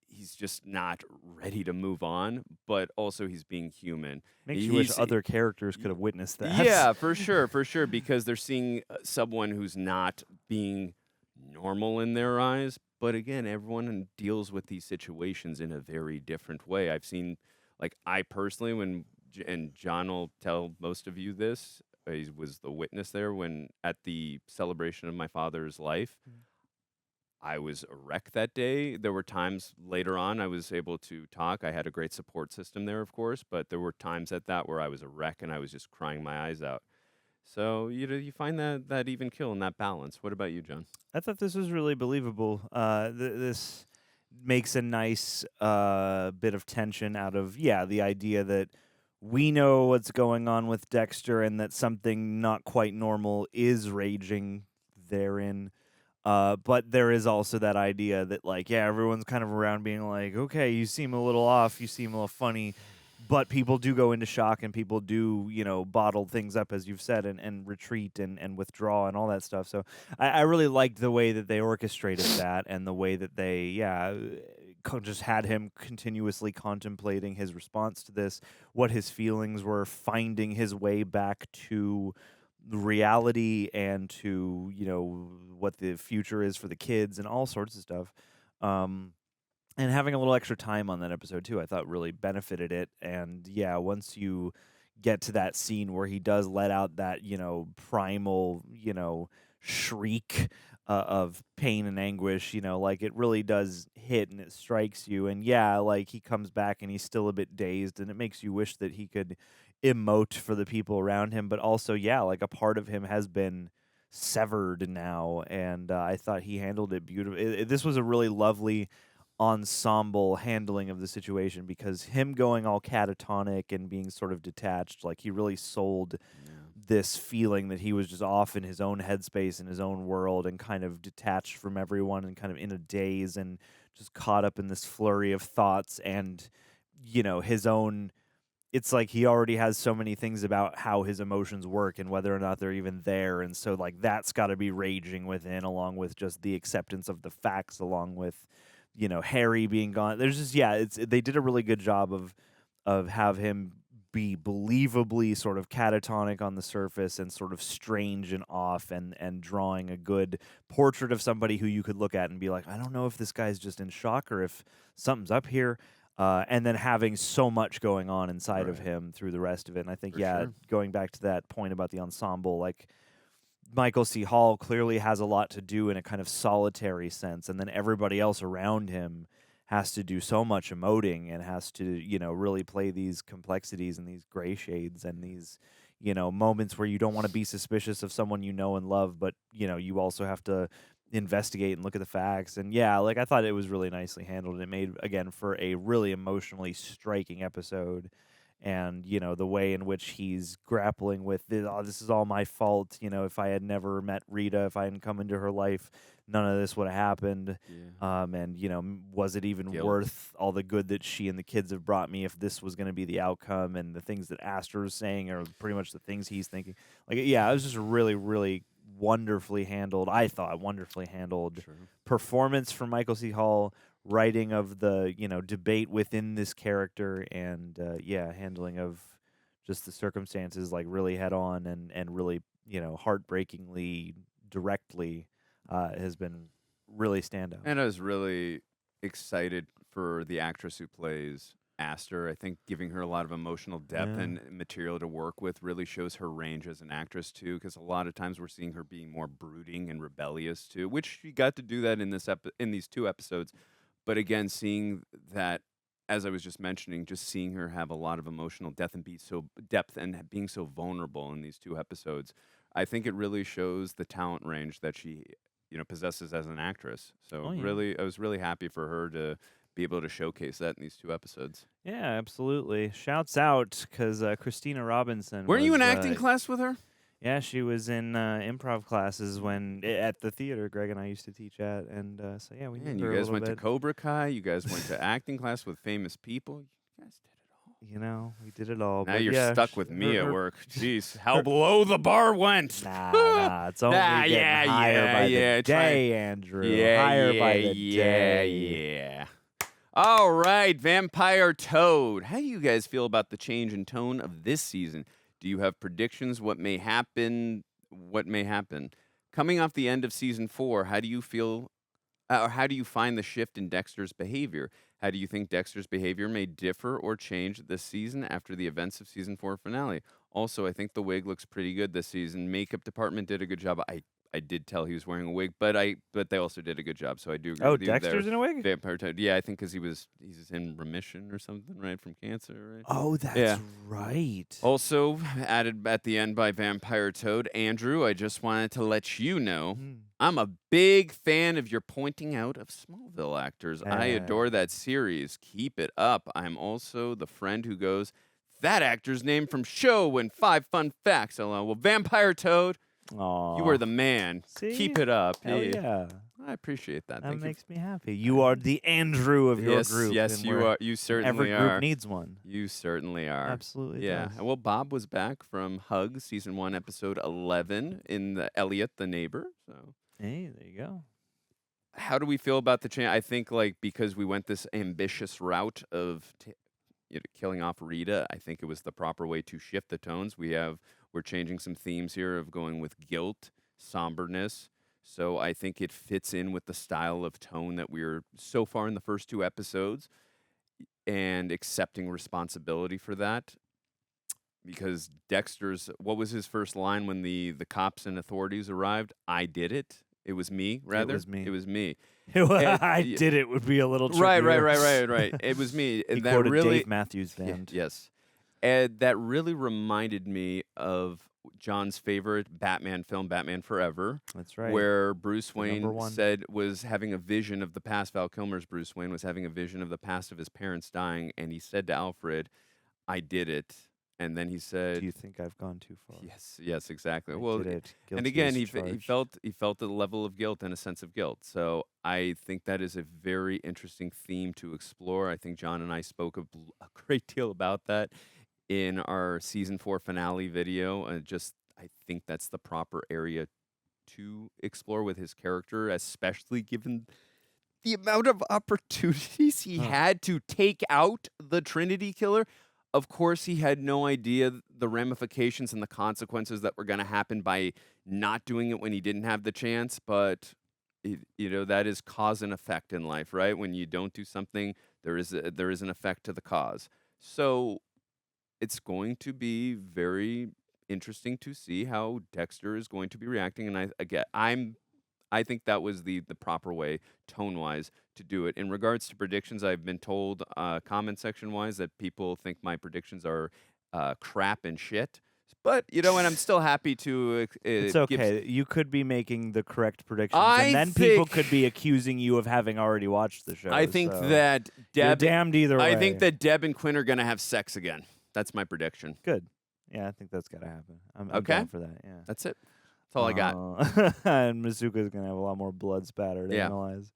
Speaker 3: he's just not ready to move on, but also he's being human.
Speaker 2: Makes you wish other characters could have witnessed that.
Speaker 3: Yeah, for sure, because they're seeing someone who's not being normal in their eyes. But again, everyone deals with these situations in a very different way. I've seen, like, I personally, and John will tell most of you this, he was the witness there when at the celebration of my father's life, I was a wreck that day. There were times later on I was able to talk. I had a great support system there, of course, but there were times at that where I was a wreck and I was just crying my eyes out. So you find that even kill and that balance. What about you, John?
Speaker 2: I thought this was really believable. This makes a nice bit of tension out of the idea that we know what's going on with Dexter and that something not quite normal is raging therein. But there is also that idea that, like, everyone's kind of around being like, okay, you seem a little off, you seem a little funny. But people do go into shock and people do, bottle things up, as you've said, and retreat and withdraw and all that stuff. So I really liked the way that they orchestrated that and the way that they, just had him continuously contemplating his response to this, what his feelings were, finding his way back to reality and to, what the future is for the kids and all sorts of stuff. And having a little extra time on that episode, too, I thought really benefited it. And, once you get to that scene where he does let out that, primal, shriek of pain and anguish, like, it really does hit and it strikes you. And, like, he comes back and he's still a bit dazed, and it makes you wish that he could emote for the people around him. But also, like, a part of him has been severed now. And I thought he handled it beautifully. This was a really lovely ensemble handling of the situation, because him going all catatonic and being sort of detached, like, he really sold this feeling that he was just off in his own headspace in his own world and kind of detached from everyone and kind of in a daze and just caught up in this flurry of thoughts and his own. It's like he already has so many things about how his emotions work and whether or not they're even there, and so, like, that's got to be raging within, along with just the acceptance of the facts, along with Harry being gone. There's just they did a really good job of have him be believably sort of catatonic on the surface and sort of strange and off, and drawing a good portrait of somebody who you could look at and be like, I don't know if this guy's just in shock or if something's up here. And then having so much going on inside of him through the rest of it. And I think, going back to that point about the ensemble, like, Michael C. Hall clearly has a lot to do in a kind of solitary sense, and then everybody else around him has to do so much emoting and has to, really play these complexities and these gray shades and these, moments where you don't want to be suspicious of someone you know and love, but, you also have to investigate and look at the facts. And, I thought it was really nicely handled. It made, again, for a really emotionally striking episode. And, the way in which he's grappling with, this is all my fault. If I had never met Rita, if I hadn't come into her life, none of this would have happened. And, was it even worth all the good that she and the kids have brought me if this was going to be the outcome? And the things that Astor is saying are pretty much the things he's thinking. Like, it was just really, really wonderfully handled. I thought wonderfully handled performance from Michael C. Hall. Writing of the debate within this character, and handling of just the circumstances, like, really head on and really heartbreakingly directly has been really standout.
Speaker 3: And I was really excited for the actress who plays Astor. I think giving her a lot of emotional depth and material to work with really shows her range as an actress too, because a lot of times we're seeing her being more brooding and rebellious too, which she got to do that in these 2 episodes. But again, seeing that, as I was just mentioning, just seeing her have a lot of emotional depth and being so vulnerable in these 2 episodes, I think it really shows the talent range that she, possesses as an actress. So I was really happy for her to be able to showcase that in these 2 episodes.
Speaker 2: Yeah, absolutely. Shouts out, because Christina Robinson.
Speaker 3: Weren't you in acting class with her?
Speaker 2: Yeah, she was in improv classes at the theater Greg and I used to teach at, and we.
Speaker 3: And you guys went to Cobra Kai. You guys went to acting class with famous people. You guys did it all.
Speaker 2: We did it all.
Speaker 3: Now
Speaker 2: but
Speaker 3: you're stuck with me at work. Jeez, how low the bar went.
Speaker 2: Nah, it's only getting higher by the day, Andrew. Higher by the day.
Speaker 3: Yeah. All right, Vampire Toad. How do you guys feel about the change in tone of this season? Do you have predictions? What may happen? Coming off the end of season 4, how do you feel, or how do you find the shift in Dexter's behavior? How do you think Dexter's behavior may differ or change this season after the events of season 4 finale? Also, I think the wig looks pretty good this season. Makeup department did a good job. I did tell he was wearing a wig, but they also did a good job. So I do agree
Speaker 2: Oh,
Speaker 3: with you there.
Speaker 2: Dexter's in a wig?
Speaker 3: Vampire Toad. Yeah, I think because he's in remission or something, right, from cancer, right?
Speaker 2: Oh, that's right.
Speaker 3: Also added at the end by Vampire Toad, Andrew. I just wanted to let you know I'm a big fan of your pointing out of Smallville actors. I adore that series. Keep it up. I'm also the friend who goes, that actor's name from show and 5 fun facts. Well, Vampire Toad.
Speaker 2: Aww.
Speaker 3: You are the man.
Speaker 2: See?
Speaker 3: Keep it up.
Speaker 2: Hell yeah.
Speaker 3: I appreciate that.
Speaker 2: That
Speaker 3: Thank
Speaker 2: makes me happy. You are the Andrew of your group.
Speaker 3: Yes,
Speaker 2: and
Speaker 3: you are. You certainly
Speaker 2: every
Speaker 3: are.
Speaker 2: group needs one.
Speaker 3: You certainly are.
Speaker 2: Absolutely
Speaker 3: Yeah.
Speaker 2: does.
Speaker 3: Well, Bob was back from Hug, season 1, episode 11, in the Elliot the Neighbor. So.
Speaker 2: Hey, there you go.
Speaker 3: How do we feel about the change? I think because we went this ambitious route of killing off Rita, I think it was the proper way to shift the tones. We're changing some themes here of going with guilt, somberness. So I think it fits in with the style of tone that we're so far in the first 2 episodes, and accepting responsibility for that. Because what was his first line when the cops and authorities arrived? I did it. It was me, rather.
Speaker 2: It was me.
Speaker 3: It was me.
Speaker 2: I did it would be a little trickier.
Speaker 3: Right. It was me.
Speaker 2: He
Speaker 3: And that
Speaker 2: quoted
Speaker 3: really,
Speaker 2: Dave Matthews Band.
Speaker 3: Yes. And that really reminded me of John's favorite Batman film, Batman Forever.
Speaker 2: That's right.
Speaker 3: Where Bruce Wayne
Speaker 2: #1.
Speaker 3: was having a vision of the past. Val Kilmer's Bruce Wayne was having a vision of the past of his parents dying, and he said to Alfred, I did it. And then he said,
Speaker 2: Do you think I've gone too far?
Speaker 3: Yes, exactly.
Speaker 2: I
Speaker 3: Well,
Speaker 2: did it.
Speaker 3: and
Speaker 2: Guilty
Speaker 3: again,
Speaker 2: as
Speaker 3: he
Speaker 2: charged.
Speaker 3: felt a level of guilt and a sense of guilt. So I think that is a very interesting theme to explore. I think John and I spoke a great deal about that in our season 4 finale video. I think that's the proper area to explore with his character, especially given the amount of opportunities he had to take out the Trinity Killer. Of course, he had no idea the ramifications and the consequences that were going to happen by not doing it when he didn't have the chance. But, that is cause and effect in life, right? When you don't do something, there is an effect to the cause. So it's going to be very interesting to see how Dexter is going to be reacting. And I think that was the proper way, tone-wise, to do it. In regards to predictions, I've been told, comment section-wise, that people think my predictions are crap and shit. But, and I'm still happy to...
Speaker 2: It's okay. You could be making the correct predictions, and then people could be accusing you of having already watched the show.
Speaker 3: I think
Speaker 2: so
Speaker 3: that Deb...
Speaker 2: You're damned either way.
Speaker 3: I think that Deb and Quinn are going to have sex again. That's my prediction.
Speaker 2: Good. Yeah, I think that's got to happen. I'm
Speaker 3: okay.
Speaker 2: down for that, yeah.
Speaker 3: That's it. That's all I got.
Speaker 2: And Masuka's going to have a lot more blood spatter to analyze.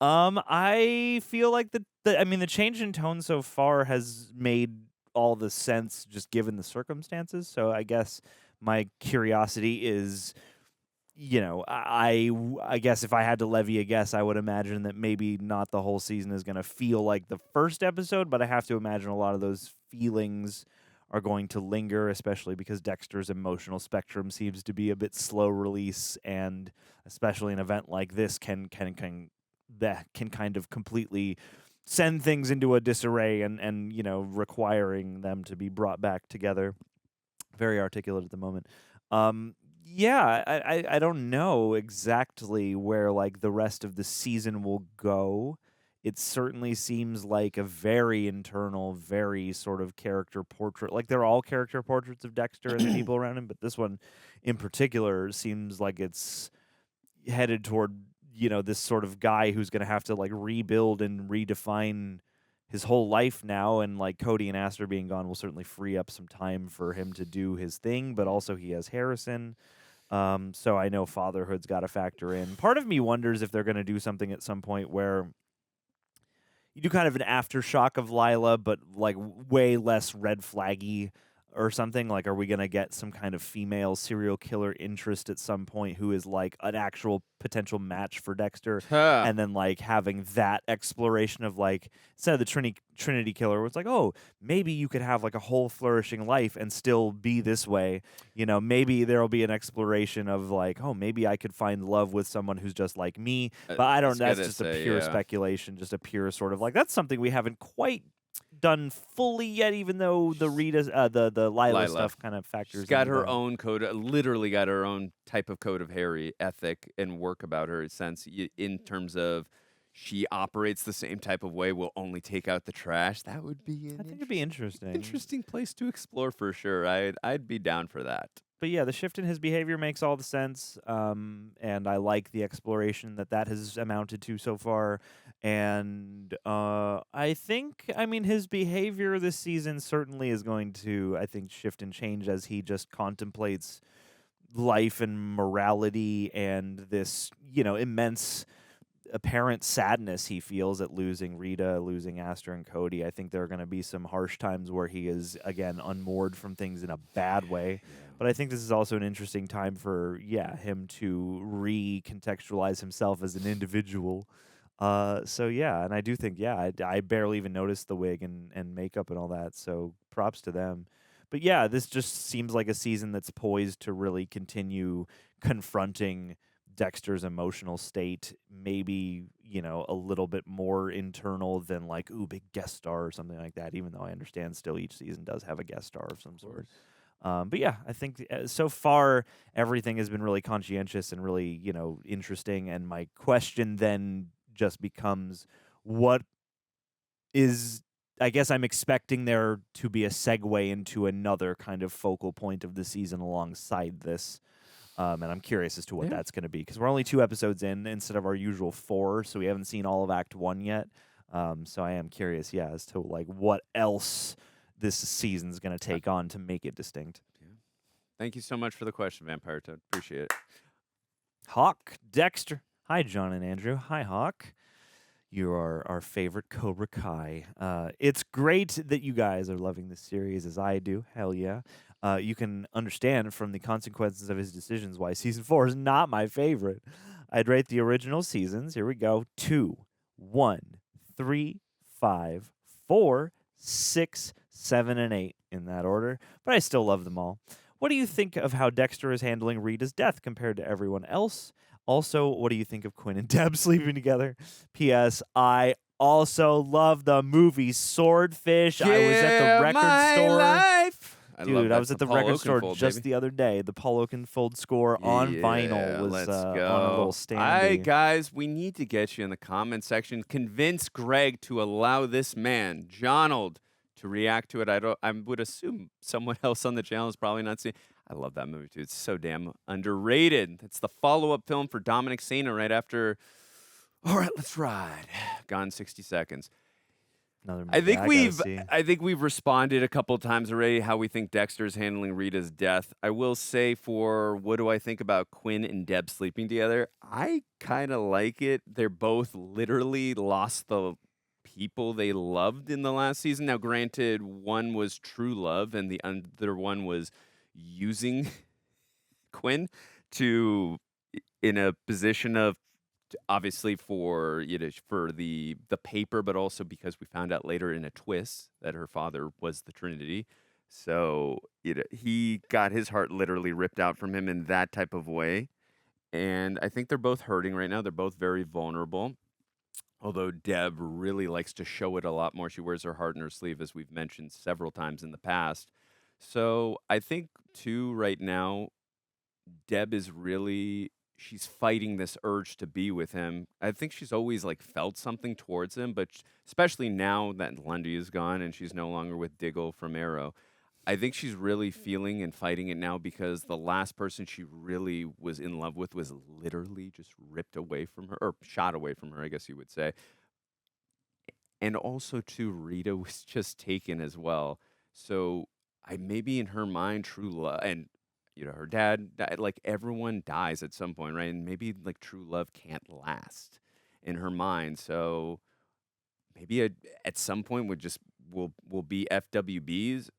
Speaker 2: I feel like the change in tone so far has made all the sense just given the circumstances. So I guess my curiosity is, I guess if I had to levy a guess, I would imagine that maybe not the whole season is going to feel like the first episode, but I have to imagine a lot of those feelings are going to linger, especially because Dexter's emotional spectrum seems to be a bit slow release, and especially an event like this can kind of completely send things into a disarray and requiring them to be brought back together. Very articulate at the moment. I don't know exactly where the rest of the season will go. It certainly seems like a very internal, very sort of character portrait. They're all character portraits of Dexter and the people around him, but this one in particular seems like it's headed toward, this sort of guy who's going to have to rebuild and redefine his whole life now. And Cody and Astor being gone will certainly free up some time for him to do his thing, but also he has Harrison. So I know fatherhood's got to factor in. Part of me wonders if they're going to do something at some point where you do kind of an aftershock of Lila, but way less red flaggy or something. Are we going to get some kind of female serial killer interest at some point who is an actual potential match for Dexter? And then having that exploration of instead of the Trinity killer, where it's oh, maybe you could have a whole flourishing life and still be this way. Maybe there'll be an exploration of oh, maybe I could find love with someone who's just like me. But I don't. That's just a pure speculation, just a pure sort of that's something we haven't quite done fully yet, even though the Rita, the Lila stuff kind of factors.
Speaker 3: She's got
Speaker 2: into
Speaker 3: her
Speaker 2: that.
Speaker 3: own code, literally got her own type of code of Harry ethic and work about her sense in terms of she operates the same type of way. Will only take out the trash. That would be
Speaker 2: I think it'd be interesting.
Speaker 3: Interesting place to explore for sure. I'd be down for that.
Speaker 2: But yeah, the shift in his behavior makes all the sense, and I like the exploration that has amounted to so far. And I think, I mean, his behavior this season certainly is going to, I think, shift and change as he just contemplates life and morality and this, immense apparent sadness he feels at losing Rita, losing Astor and Cody. I think there are going to be some harsh times where he is, again, unmoored from things in a bad way. But I think this is also an interesting time for, him to recontextualize himself as an individual. And I do think, I barely even noticed the wig and makeup and all that, so props to them. But yeah, this just seems like a season that's poised to really continue confronting Dexter's emotional state, maybe, a little bit more internal than like, big guest star or something like that, even though I understand still each season does have a guest star of some sort. But yeah, I think so far everything has been really conscientious and really, interesting. And my question then just becomes, what is, I guess I'm expecting there to be a segue into another kind of focal point of the season alongside this. And I'm curious as to what that's going to be, because we're only 2 episodes in instead of our usual 4, so we haven't seen all of Act 1 yet. So I am curious, as to like what else this season's going to take on to make it distinct.
Speaker 3: Yeah. Thank you so much for the question, Vampire Toad. Appreciate it.
Speaker 2: Hawk, Dexter. Hi, John and Andrew. Hi, Hawk. You are our favorite Cobra Kai. It's great that you guys are loving this series as I do. Hell yeah. You can understand from the consequences of his decisions why season 4 is not my favorite. I'd rate the original seasons. Here we go. 2, 1, 3, 5, 4, 6, 7, and 8 in that order. But I still love them all. What do you think of how Dexter is handling Rita's death compared to everyone else? Also, what do you think of Quinn and Deb sleeping together? P.S. I also love the movie Swordfish. I was at the record store. Dude, I was at the record store just the other day. The Paul Oakenfold score on vinyl was on a little stand.
Speaker 3: All right, guys, we need to get you in the comment section. Convince Greg to allow this man, Johnald, to react to it. I would assume someone else on the channel has probably not seen. I love that movie too. It's so damn underrated. It's the follow-up film for Dominic Sena right after All Right, Let's Ride. Gone 60 Seconds. I think we've responded a couple times already how we think Dexter's handling Rita's death. I will say, for what do I think about Quinn and Deb sleeping together? I kind of like it. They're both literally lost the people they loved in the last season. Now, granted, one was true love and the other one was using Quinn in a position of, obviously for the paper, but also because we found out later in a twist that her father was the Trinity. So he got his heart literally ripped out from him in that type of way. And I think they're both hurting right now. They're both very vulnerable. Although Deb really likes to show it a lot more. She wears her heart in her sleeve, as we've mentioned several times in the past. So I think, too, right now, Deb is really... she's fighting this urge to be with him. I think she's always felt something towards him, but especially now that Lundy is gone and she's no longer with Diggle from Arrow, I think she's really feeling and fighting it now because the last person she really was in love with was literally just ripped away from her, or shot away from her, I guess you would say. And also, too, Rita was just taken as well. So maybe in her mind, true love, and her dad died, everyone dies at some point, right? And maybe true love can't last in her mind. So maybe at some point will be FWBs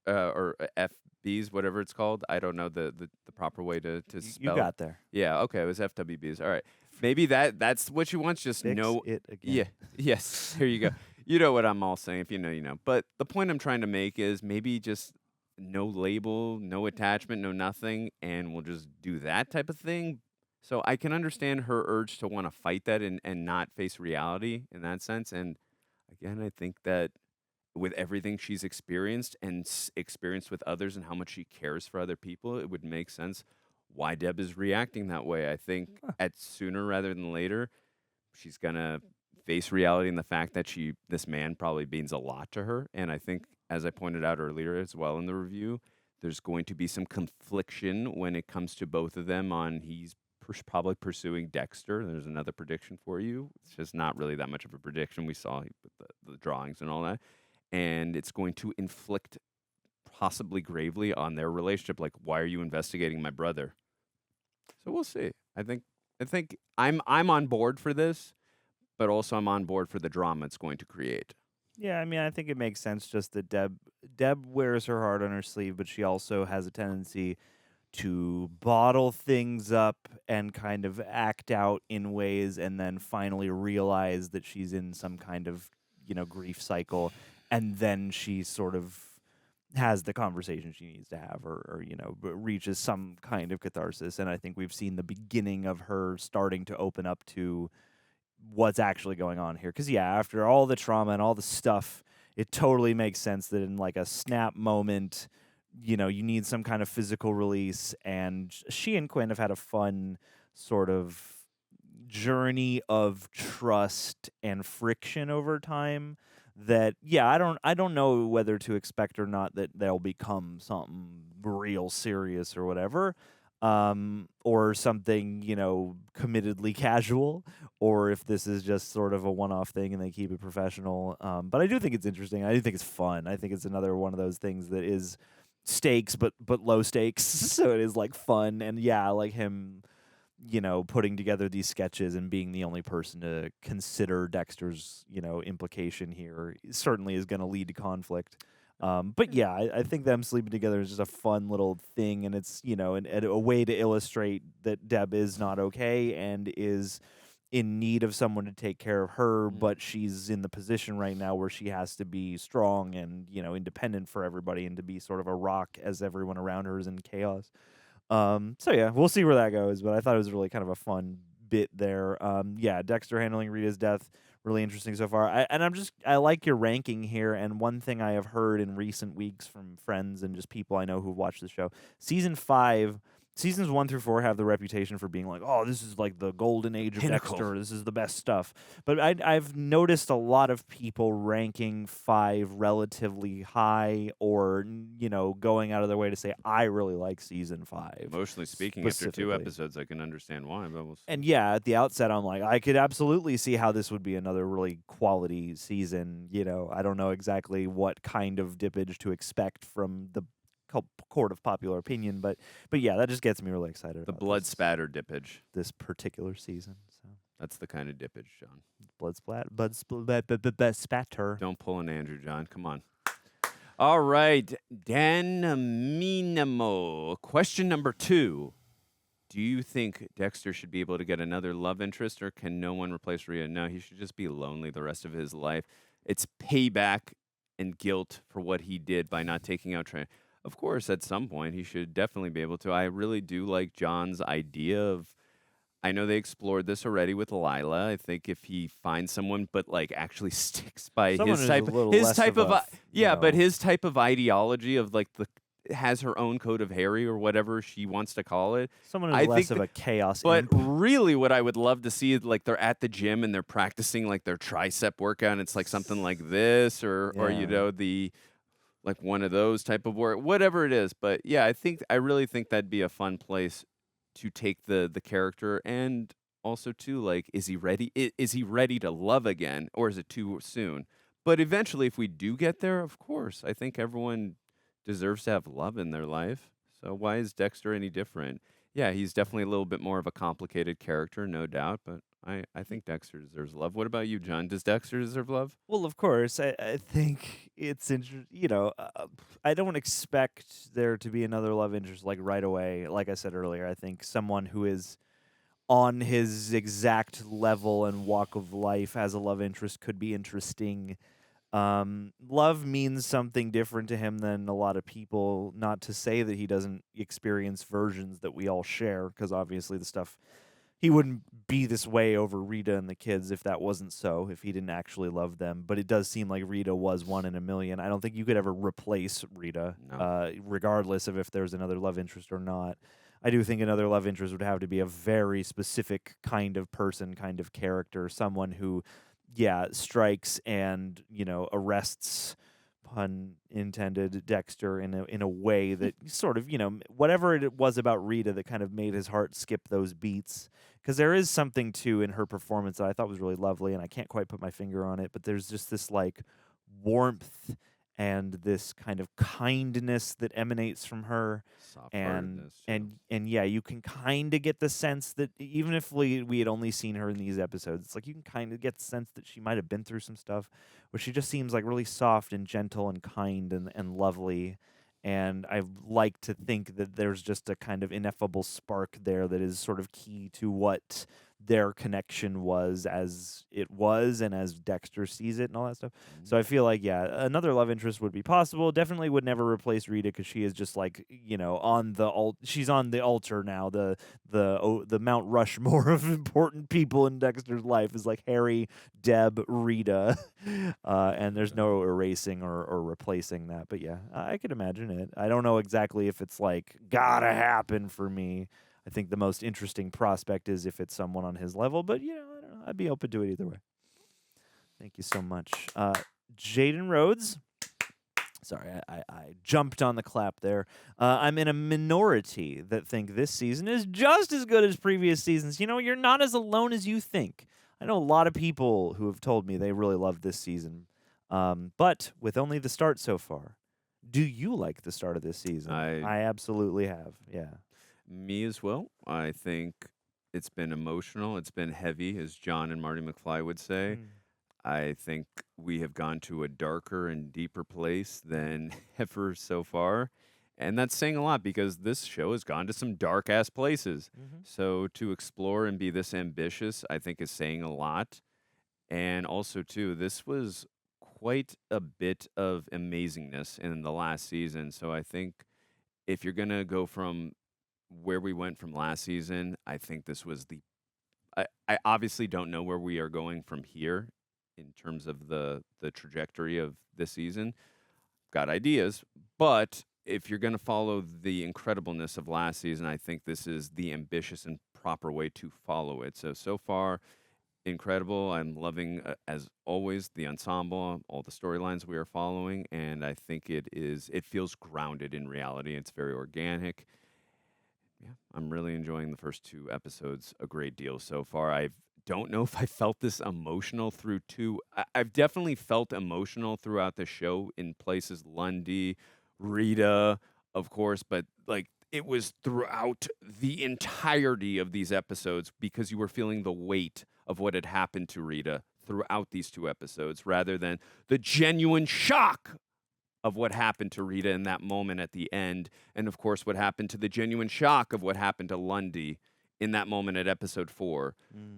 Speaker 3: or FBs, whatever it's called. I don't know the proper way to spell.
Speaker 2: You got there.
Speaker 3: Yeah. Okay. It was FWBs. All right. Maybe that's what she wants. Just
Speaker 2: Fix
Speaker 3: know
Speaker 2: it again.
Speaker 3: Yeah. Yes. Here you go. You know what I'm all saying. If you know, you know. But the point I'm trying to make is maybe just no label, no attachment, no nothing, and we'll just do that type of thing. So I can understand her urge to want to fight that and not face reality in that sense. And again, I think that with everything she's experienced and experienced with others and how much she cares for other people, it would make sense why Deb is reacting that way. I think at sooner rather than later, she's going to face reality and the fact that this man probably means a lot to her. And I think, as I pointed out earlier as well in the review, there's going to be some confliction when it comes to both of them on he's probably pursuing Dexter. There's another prediction for you. It's just not really that much of a prediction. We saw with the drawings and all that. And it's going to inflict possibly gravely on their relationship. Like, why are you investigating my brother? So we'll see. I think I'm on board for this, but also I'm on board for the drama it's going to create.
Speaker 2: Yeah, I mean, I think it makes sense just that Deb wears her heart on her sleeve, but she also has a tendency to bottle things up and kind of act out in ways and then finally realize that she's in some kind of, grief cycle. And then she sort of has the conversation she needs to have or reaches some kind of catharsis. And I think we've seen the beginning of her starting to open up to what's actually going on here. Because, after all the trauma and all the stuff, it totally makes sense that in like a snap moment, you need some kind of physical release. And she and Quinn have had a fun sort of journey of trust and friction over time that, I don't know whether to expect or not that they'll become something real serious or whatever. Or something, committedly casual, or if this is just sort of a one-off thing and they keep it professional. But I do think it's interesting. I do think it's fun. I think it's another one of those things that is stakes, but low stakes. So it is like fun. And like him, putting together these sketches and being the only person to consider Dexter's, implication here certainly is going to lead to conflict. But I think them sleeping together is just a fun little thing, and it's a way to illustrate that Deb is not okay and is in need of someone to take care of her, but she's in the position right now where she has to be strong and independent for everybody and to be sort of a rock as everyone around her is in chaos. We'll see where that goes, but I thought it was really kind of a fun bit there. Dexter handling Rita's death, really interesting so far. I like your ranking here, and one thing I have heard in recent weeks from friends and just people I know who've watched the show, Seasons 1 through 4 have the reputation for being like, oh, this is like the golden age of Dexter. This is the best stuff. But I've noticed a lot of people ranking 5 relatively high or, going out of their way to say, I really like season 5.
Speaker 3: Emotionally speaking, after 2 episodes, I can understand why. But
Speaker 2: And at the outset, I'm like, I could absolutely see how this would be another really quality season. I don't know exactly what kind of dippage to expect from the court of popular opinion, but that just gets me really excited.
Speaker 3: The blood spatter dippage.
Speaker 2: This particular season. So
Speaker 3: that's the kind of dippage, John.
Speaker 2: Blood spatter.
Speaker 3: Don't pull an Andrew, John. Come on. All right, Dan Minamo. Question number 2. Do you think Dexter should be able to get another love interest, or can no one replace Rita? No, he should just be lonely the rest of his life. It's payback and guilt for what he did by not taking out Trent. Of course, at some point, he should definitely be able to. I really do like John's idea of, I know they explored this already with Lila. I think if he finds someone, but like actually sticks by
Speaker 2: someone
Speaker 3: his type but his type of ideology of like has her own code of Harry or whatever she wants to call it.
Speaker 2: Someone who's less of a chaos
Speaker 3: But
Speaker 2: imp.
Speaker 3: really what I would love to see is like they're at the gym and they're practicing like their tricep workout, and it's like something like this or the like one of those type of work, whatever it is. But I really think that'd be a fun place to take the character, and also too, like, is he ready? Is he ready to love again, or is it too soon? But eventually, if we do get there, of course, I think everyone deserves to have love in their life. So why is Dexter any different? Yeah, he's definitely a little bit more of a complicated character, no doubt, but I think Dexter deserves love. What about you, John? Does Dexter deserve love?
Speaker 2: Well, of course. I think it's I don't expect there to be another love interest like right away. Like I said earlier, I think someone who is on his exact level and walk of life as a love interest could be interesting. Love means something different to him than a lot of people. Not to say that he doesn't experience versions that we all share, because obviously the stuff he wouldn't be this way over Rita and the kids if that wasn't so, if he didn't actually love them. But it does seem like Rita was 1 in a million. I don't think you could ever replace Rita, regardless of if there's another love interest or not. I do think another love interest would have to be a very specific kind of person, kind of character, someone who, strikes and, arrests, pun intended, Dexter in a way that sort of, whatever it was about Rita that kind of made his heart skip those beats. Because there is something, too, in her performance that I thought was really lovely, and I can't quite put my finger on it, but there's just this, like, warmth and this kind of kindness that emanates from her. And you can kind of get the sense that even if we had only seen her in these episodes, it's like you can kind of get the sense that she might have been through some stuff, where she just seems like really soft and gentle and kind and lovely. And I like to think that there's just a kind of ineffable spark there that is sort of key to what their connection was as it was and as Dexter sees it and all that stuff. So I feel like, another love interest would be possible. Definitely would never replace Rita because she is just like, on the she's on the altar now. The Mount Rushmore of important people in Dexter's life is like Harry, Deb, Rita, and there's no erasing or replacing that. But I could imagine it. I don't know exactly if it's like gotta happen for me. I think the most interesting prospect is if it's someone on his level, but I don't know. I'd be open to it either way. Thank you so much. Jaden Rhodes. Sorry, I jumped on the clap there. I'm in a minority that think this season is just as good as previous seasons. You're not as alone as you think. I know a lot of people who have told me they really love this season. But with only the start so far, do you like the start of this season? I absolutely have,
Speaker 3: Me as well. I think it's been emotional. It's been heavy, as John and Marty McFly would say. I think we have gone to a darker and deeper place than ever so far. And that's saying a lot because this show has gone to some dark-ass places. So to explore and be this ambitious, I think is saying a lot. And also, too, this was quite a bit of amazingness in the last season. So I think if you're going to go from where we went from last season, I think this was I obviously don't know where we are going from here in terms of the trajectory of this season. Got ideas, but if you're going to follow the incredibleness of last season, I think this is the ambitious and proper way to follow it. So far, incredible. I'm loving, as always, the ensemble, all the storylines we are following, and I think it feels grounded in reality. It's very organic. I'm really enjoying the first 2 episodes a great deal so far. I don't know if I felt this emotional through 2. I've definitely felt emotional throughout the show in places, Lundy, Rita, of course, but like it was throughout the entirety of these episodes because you were feeling the weight of what had happened to Rita throughout these 2 episodes rather than the genuine shock of what happened to Rita in that moment at the end, and of course what happened to the genuine shock of what happened to Lundy in that moment at episode 4.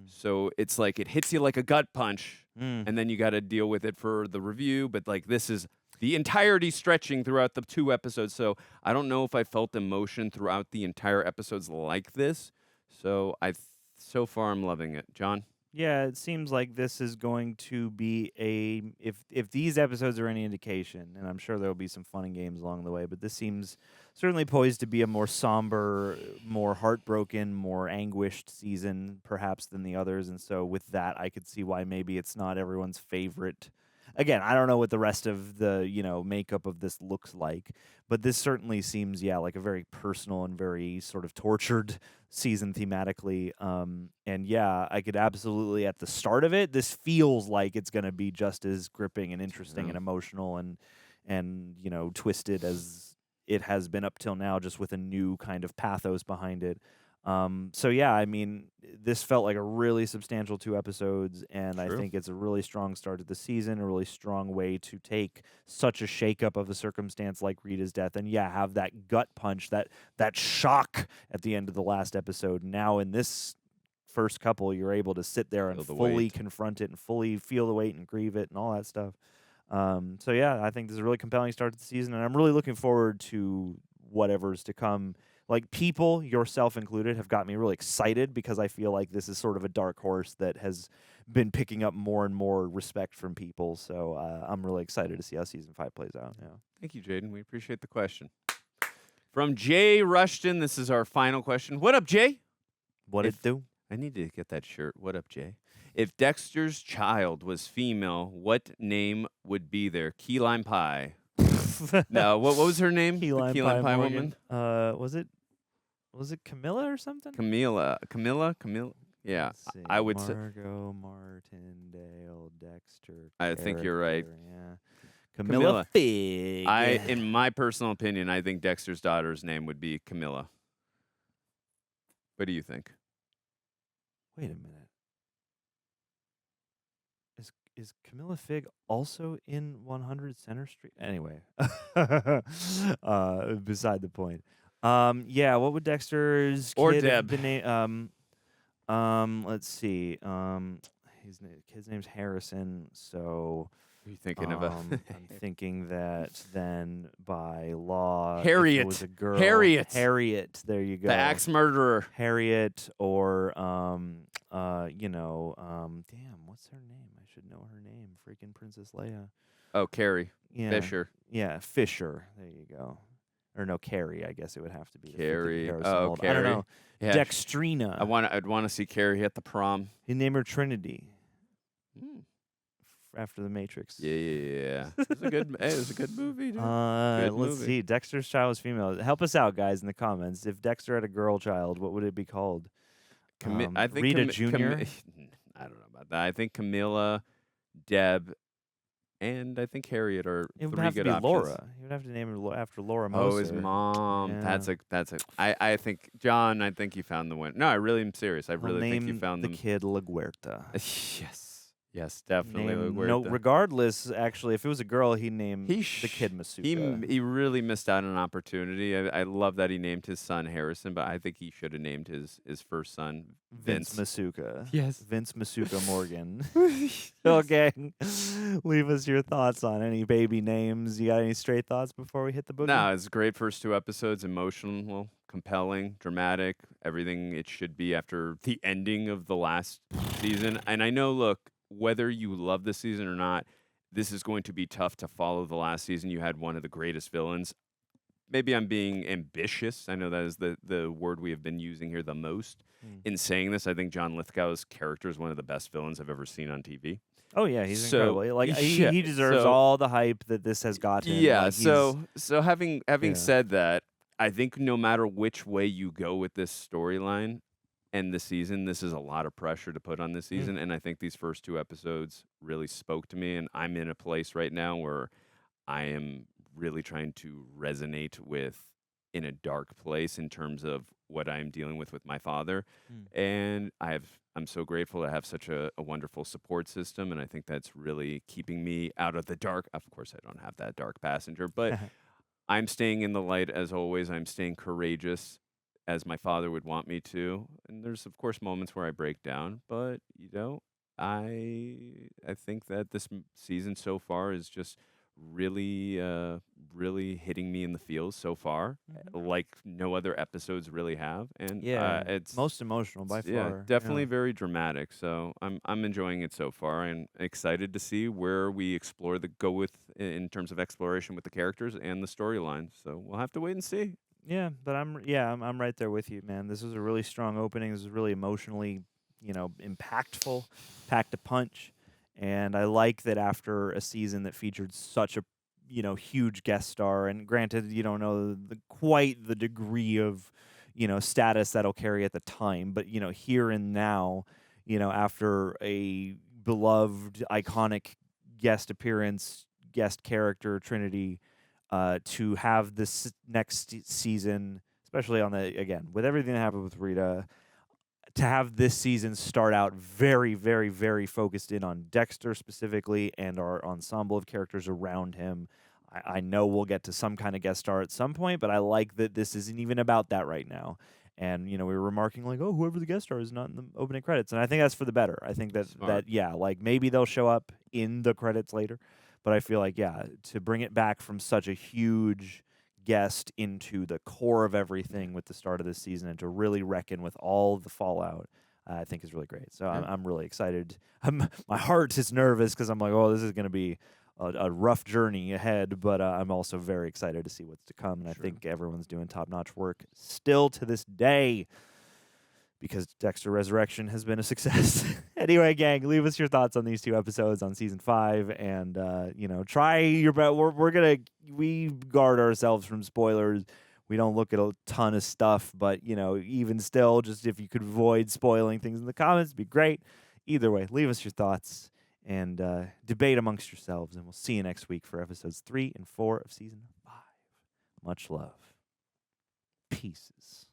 Speaker 3: So it's like it hits you like a gut punch, and then you got to deal with it for the review, but like this is the entirety stretching throughout the 2 episodes, so I don't know if I felt emotion throughout the entire episodes like this, so so far I'm loving it. John?
Speaker 2: Yeah, it seems like this is going to be if these episodes are any indication, and I'm sure there will be some fun and games along the way, but this seems certainly poised to be a more somber, more heartbroken, more anguished season, perhaps, than the others. And so with that, I could see why maybe it's not everyone's favorite. Again, I don't know what the rest of the, makeup of this looks like, but this certainly seems, like a very personal and very sort of tortured season thematically. And I could absolutely, at the start of it, this feels like it's going to be just as gripping and interesting and emotional and twisted as it has been up till now, just with a new kind of pathos behind it. I mean, this felt like a really substantial 2 episodes, and I think it's a really strong start to the season, a really strong way to take such a shakeup of a circumstance like Rita's death, and have that gut punch, that shock at the end of the last episode. Now in this first couple, you're able to sit there and fully confront it and fully feel the weight and grieve it and all that stuff. I think this is a really compelling start to the season, and I'm really looking forward to whatever's to come like people, yourself included, have got me really excited because I feel like this is sort of a dark horse that has been picking up more and more respect from people. So I'm really excited to see how season 5 plays out. Yeah.
Speaker 3: Thank you, Jaden. We appreciate the question. From Jay Rushton, this is our final question. What up, Jay?
Speaker 2: What it do?
Speaker 3: I need to get that shirt. What up, Jay? If Dexter's child was female, what name would be there? Key lime pie. No, what was her name?
Speaker 2: Key
Speaker 3: The
Speaker 2: lime
Speaker 3: key lime pie
Speaker 2: Morgan.
Speaker 3: woman?
Speaker 2: Was it Camilla or something?
Speaker 3: Camilla. Yeah,
Speaker 2: Let's see.
Speaker 3: I would say.
Speaker 2: Margot, Martindale, Dexter.
Speaker 3: I think you're right.
Speaker 2: character, Yeah. Camilla Fig.
Speaker 3: In my personal opinion, I think Dexter's daughter's name would be Camilla. What do you think?
Speaker 2: Wait a minute. Is Camilla Fig also in 100 Center Street? Anyway, beside the point. Yeah, what would Dexter's
Speaker 3: Or
Speaker 2: kid
Speaker 3: Deb.
Speaker 2: have been let's see. Kid's name's Harrison, so
Speaker 3: Are you thinking of a
Speaker 2: I'm thinking that then by law, if
Speaker 3: Harriet.
Speaker 2: it was a girl,
Speaker 3: Harriet.
Speaker 2: Harriet. There you go.
Speaker 3: the axe murderer?
Speaker 2: Harriet, or damn, what's her name? I should know her name. Freaking Princess Leia.
Speaker 3: Oh, Carrie
Speaker 2: Yeah.
Speaker 3: Fisher.
Speaker 2: Yeah, Fisher. There you go. Or no, Carrie. I guess it would have to be.
Speaker 3: Carrie.
Speaker 2: I don't
Speaker 3: Carrie.
Speaker 2: know.
Speaker 3: Yeah,
Speaker 2: Dextrina.
Speaker 3: I'd want to see Carrie at the prom.
Speaker 2: You name her Trinity. After the Matrix.
Speaker 3: Yeah. It was a good. It was a good movie. Dude. Good
Speaker 2: Let's
Speaker 3: movie.
Speaker 2: see. Dexter's child was female. Help us out, guys, in the comments. If Dexter had a girl child, what would it be called?
Speaker 3: I think
Speaker 2: Rita Jr.
Speaker 3: I don't know about that. I think Camilla, Deb, and I think Harriet are
Speaker 2: It would
Speaker 3: three
Speaker 2: have to
Speaker 3: good
Speaker 2: be
Speaker 3: options.
Speaker 2: Laura. You would have to name her after Laura Moser.
Speaker 3: Oh, his mom.
Speaker 2: Yeah.
Speaker 3: That's a. I think John. I think you found the one. No, I really am serious. I
Speaker 2: I'll
Speaker 3: really think you
Speaker 2: name
Speaker 3: found
Speaker 2: the
Speaker 3: them.
Speaker 2: kid La Guerta.
Speaker 3: Yes, definitely.
Speaker 2: Name-
Speaker 3: La
Speaker 2: no,
Speaker 3: Guerta.
Speaker 2: regardless, actually, if it was a girl, he'd name the kid Masuka.
Speaker 3: He really missed out on an opportunity. I love that he named his son Harrison, but I think he should have named his first son
Speaker 2: Vince Masuka.
Speaker 3: Yes.
Speaker 2: Vince Masuka Morgan. Okay. Leave us your thoughts on any baby names. You got any straight thoughts before we hit the book?
Speaker 3: No, it's great first 2 episodes, emotional, compelling, dramatic, everything it should be after the ending of the last season. And I know, look, whether you love this season or not, this is going to be tough to follow the last season. You had one of the greatest villains. Maybe I'm being ambitious. I know that is the word we have been using here the most. In saying this, I think John Lithgow's character is one of the best villains I've ever seen on TV.
Speaker 2: Oh yeah, he's incredible. Like
Speaker 3: yeah,
Speaker 2: he deserves
Speaker 3: so-
Speaker 2: all the hype that this has gotten.
Speaker 3: Yeah.
Speaker 2: Like,
Speaker 3: so having
Speaker 2: yeah.
Speaker 3: said that, I think no matter which way you go with this storyline and the season, this is a lot of pressure to put on this season. And I think these first 2 episodes really spoke to me. And I'm in a place right now where I am really trying to resonate with in a dark place in terms of what I'm dealing with my father. And I'm so grateful to have such a wonderful support system. And I think that's really keeping me out of the dark. Of course, I don't have that dark passenger, but I'm staying in the light as always. I'm staying courageous as my father would want me to. And there's, of course, moments where I break down, but, I think that this season so far is just really, really hitting me in the feels so far, like no other episodes really have. And it's
Speaker 2: most emotional by far.
Speaker 3: Definitely very dramatic. So I'm enjoying it so far, and excited to see where we go with in terms of exploration with the characters and the storyline. So we'll have to wait and see.
Speaker 2: Yeah, but I'm right there with you, man. This was a really strong opening. This was really emotionally, impactful, packed a punch. And I like that after a season that featured such a, huge guest star, and granted, you don't know quite the degree of, status that'll carry at the time, but, here and now, after a beloved, iconic guest appearance, guest character, Trinity, to have this next season, especially with everything that happened with Rita, to have this season start out very, very, very focused in on Dexter specifically and our ensemble of characters around him. I know we'll get to some kind of guest star at some point, but I like that this isn't even about that right now. And, we were remarking like, oh, whoever the guest star is not in the opening credits. And I think that's for the better. I think that maybe they'll show up in the credits later. But I feel like, to bring it back from such a huge guest into the core of everything with the start of this season and to really reckon with all the fallout, I think is really great. So I'm really excited. My heart is nervous because I'm like, oh, this is going to be a rough journey ahead, but I'm also very excited to see what's to come. And I think everyone's doing top-notch work still to this day because Dexter Resurrection has been a success. Anyway, gang, leave us your thoughts on these 2 episodes on season 5, and try your best. We guard ourselves from spoilers. We don't look at a ton of stuff, but even still, just if you could avoid spoiling things in the comments, it'd be great. Either way, leave us your thoughts and debate amongst yourselves, and we'll see you next week for episodes 3 and 4 of season 5. Much love. Pieces.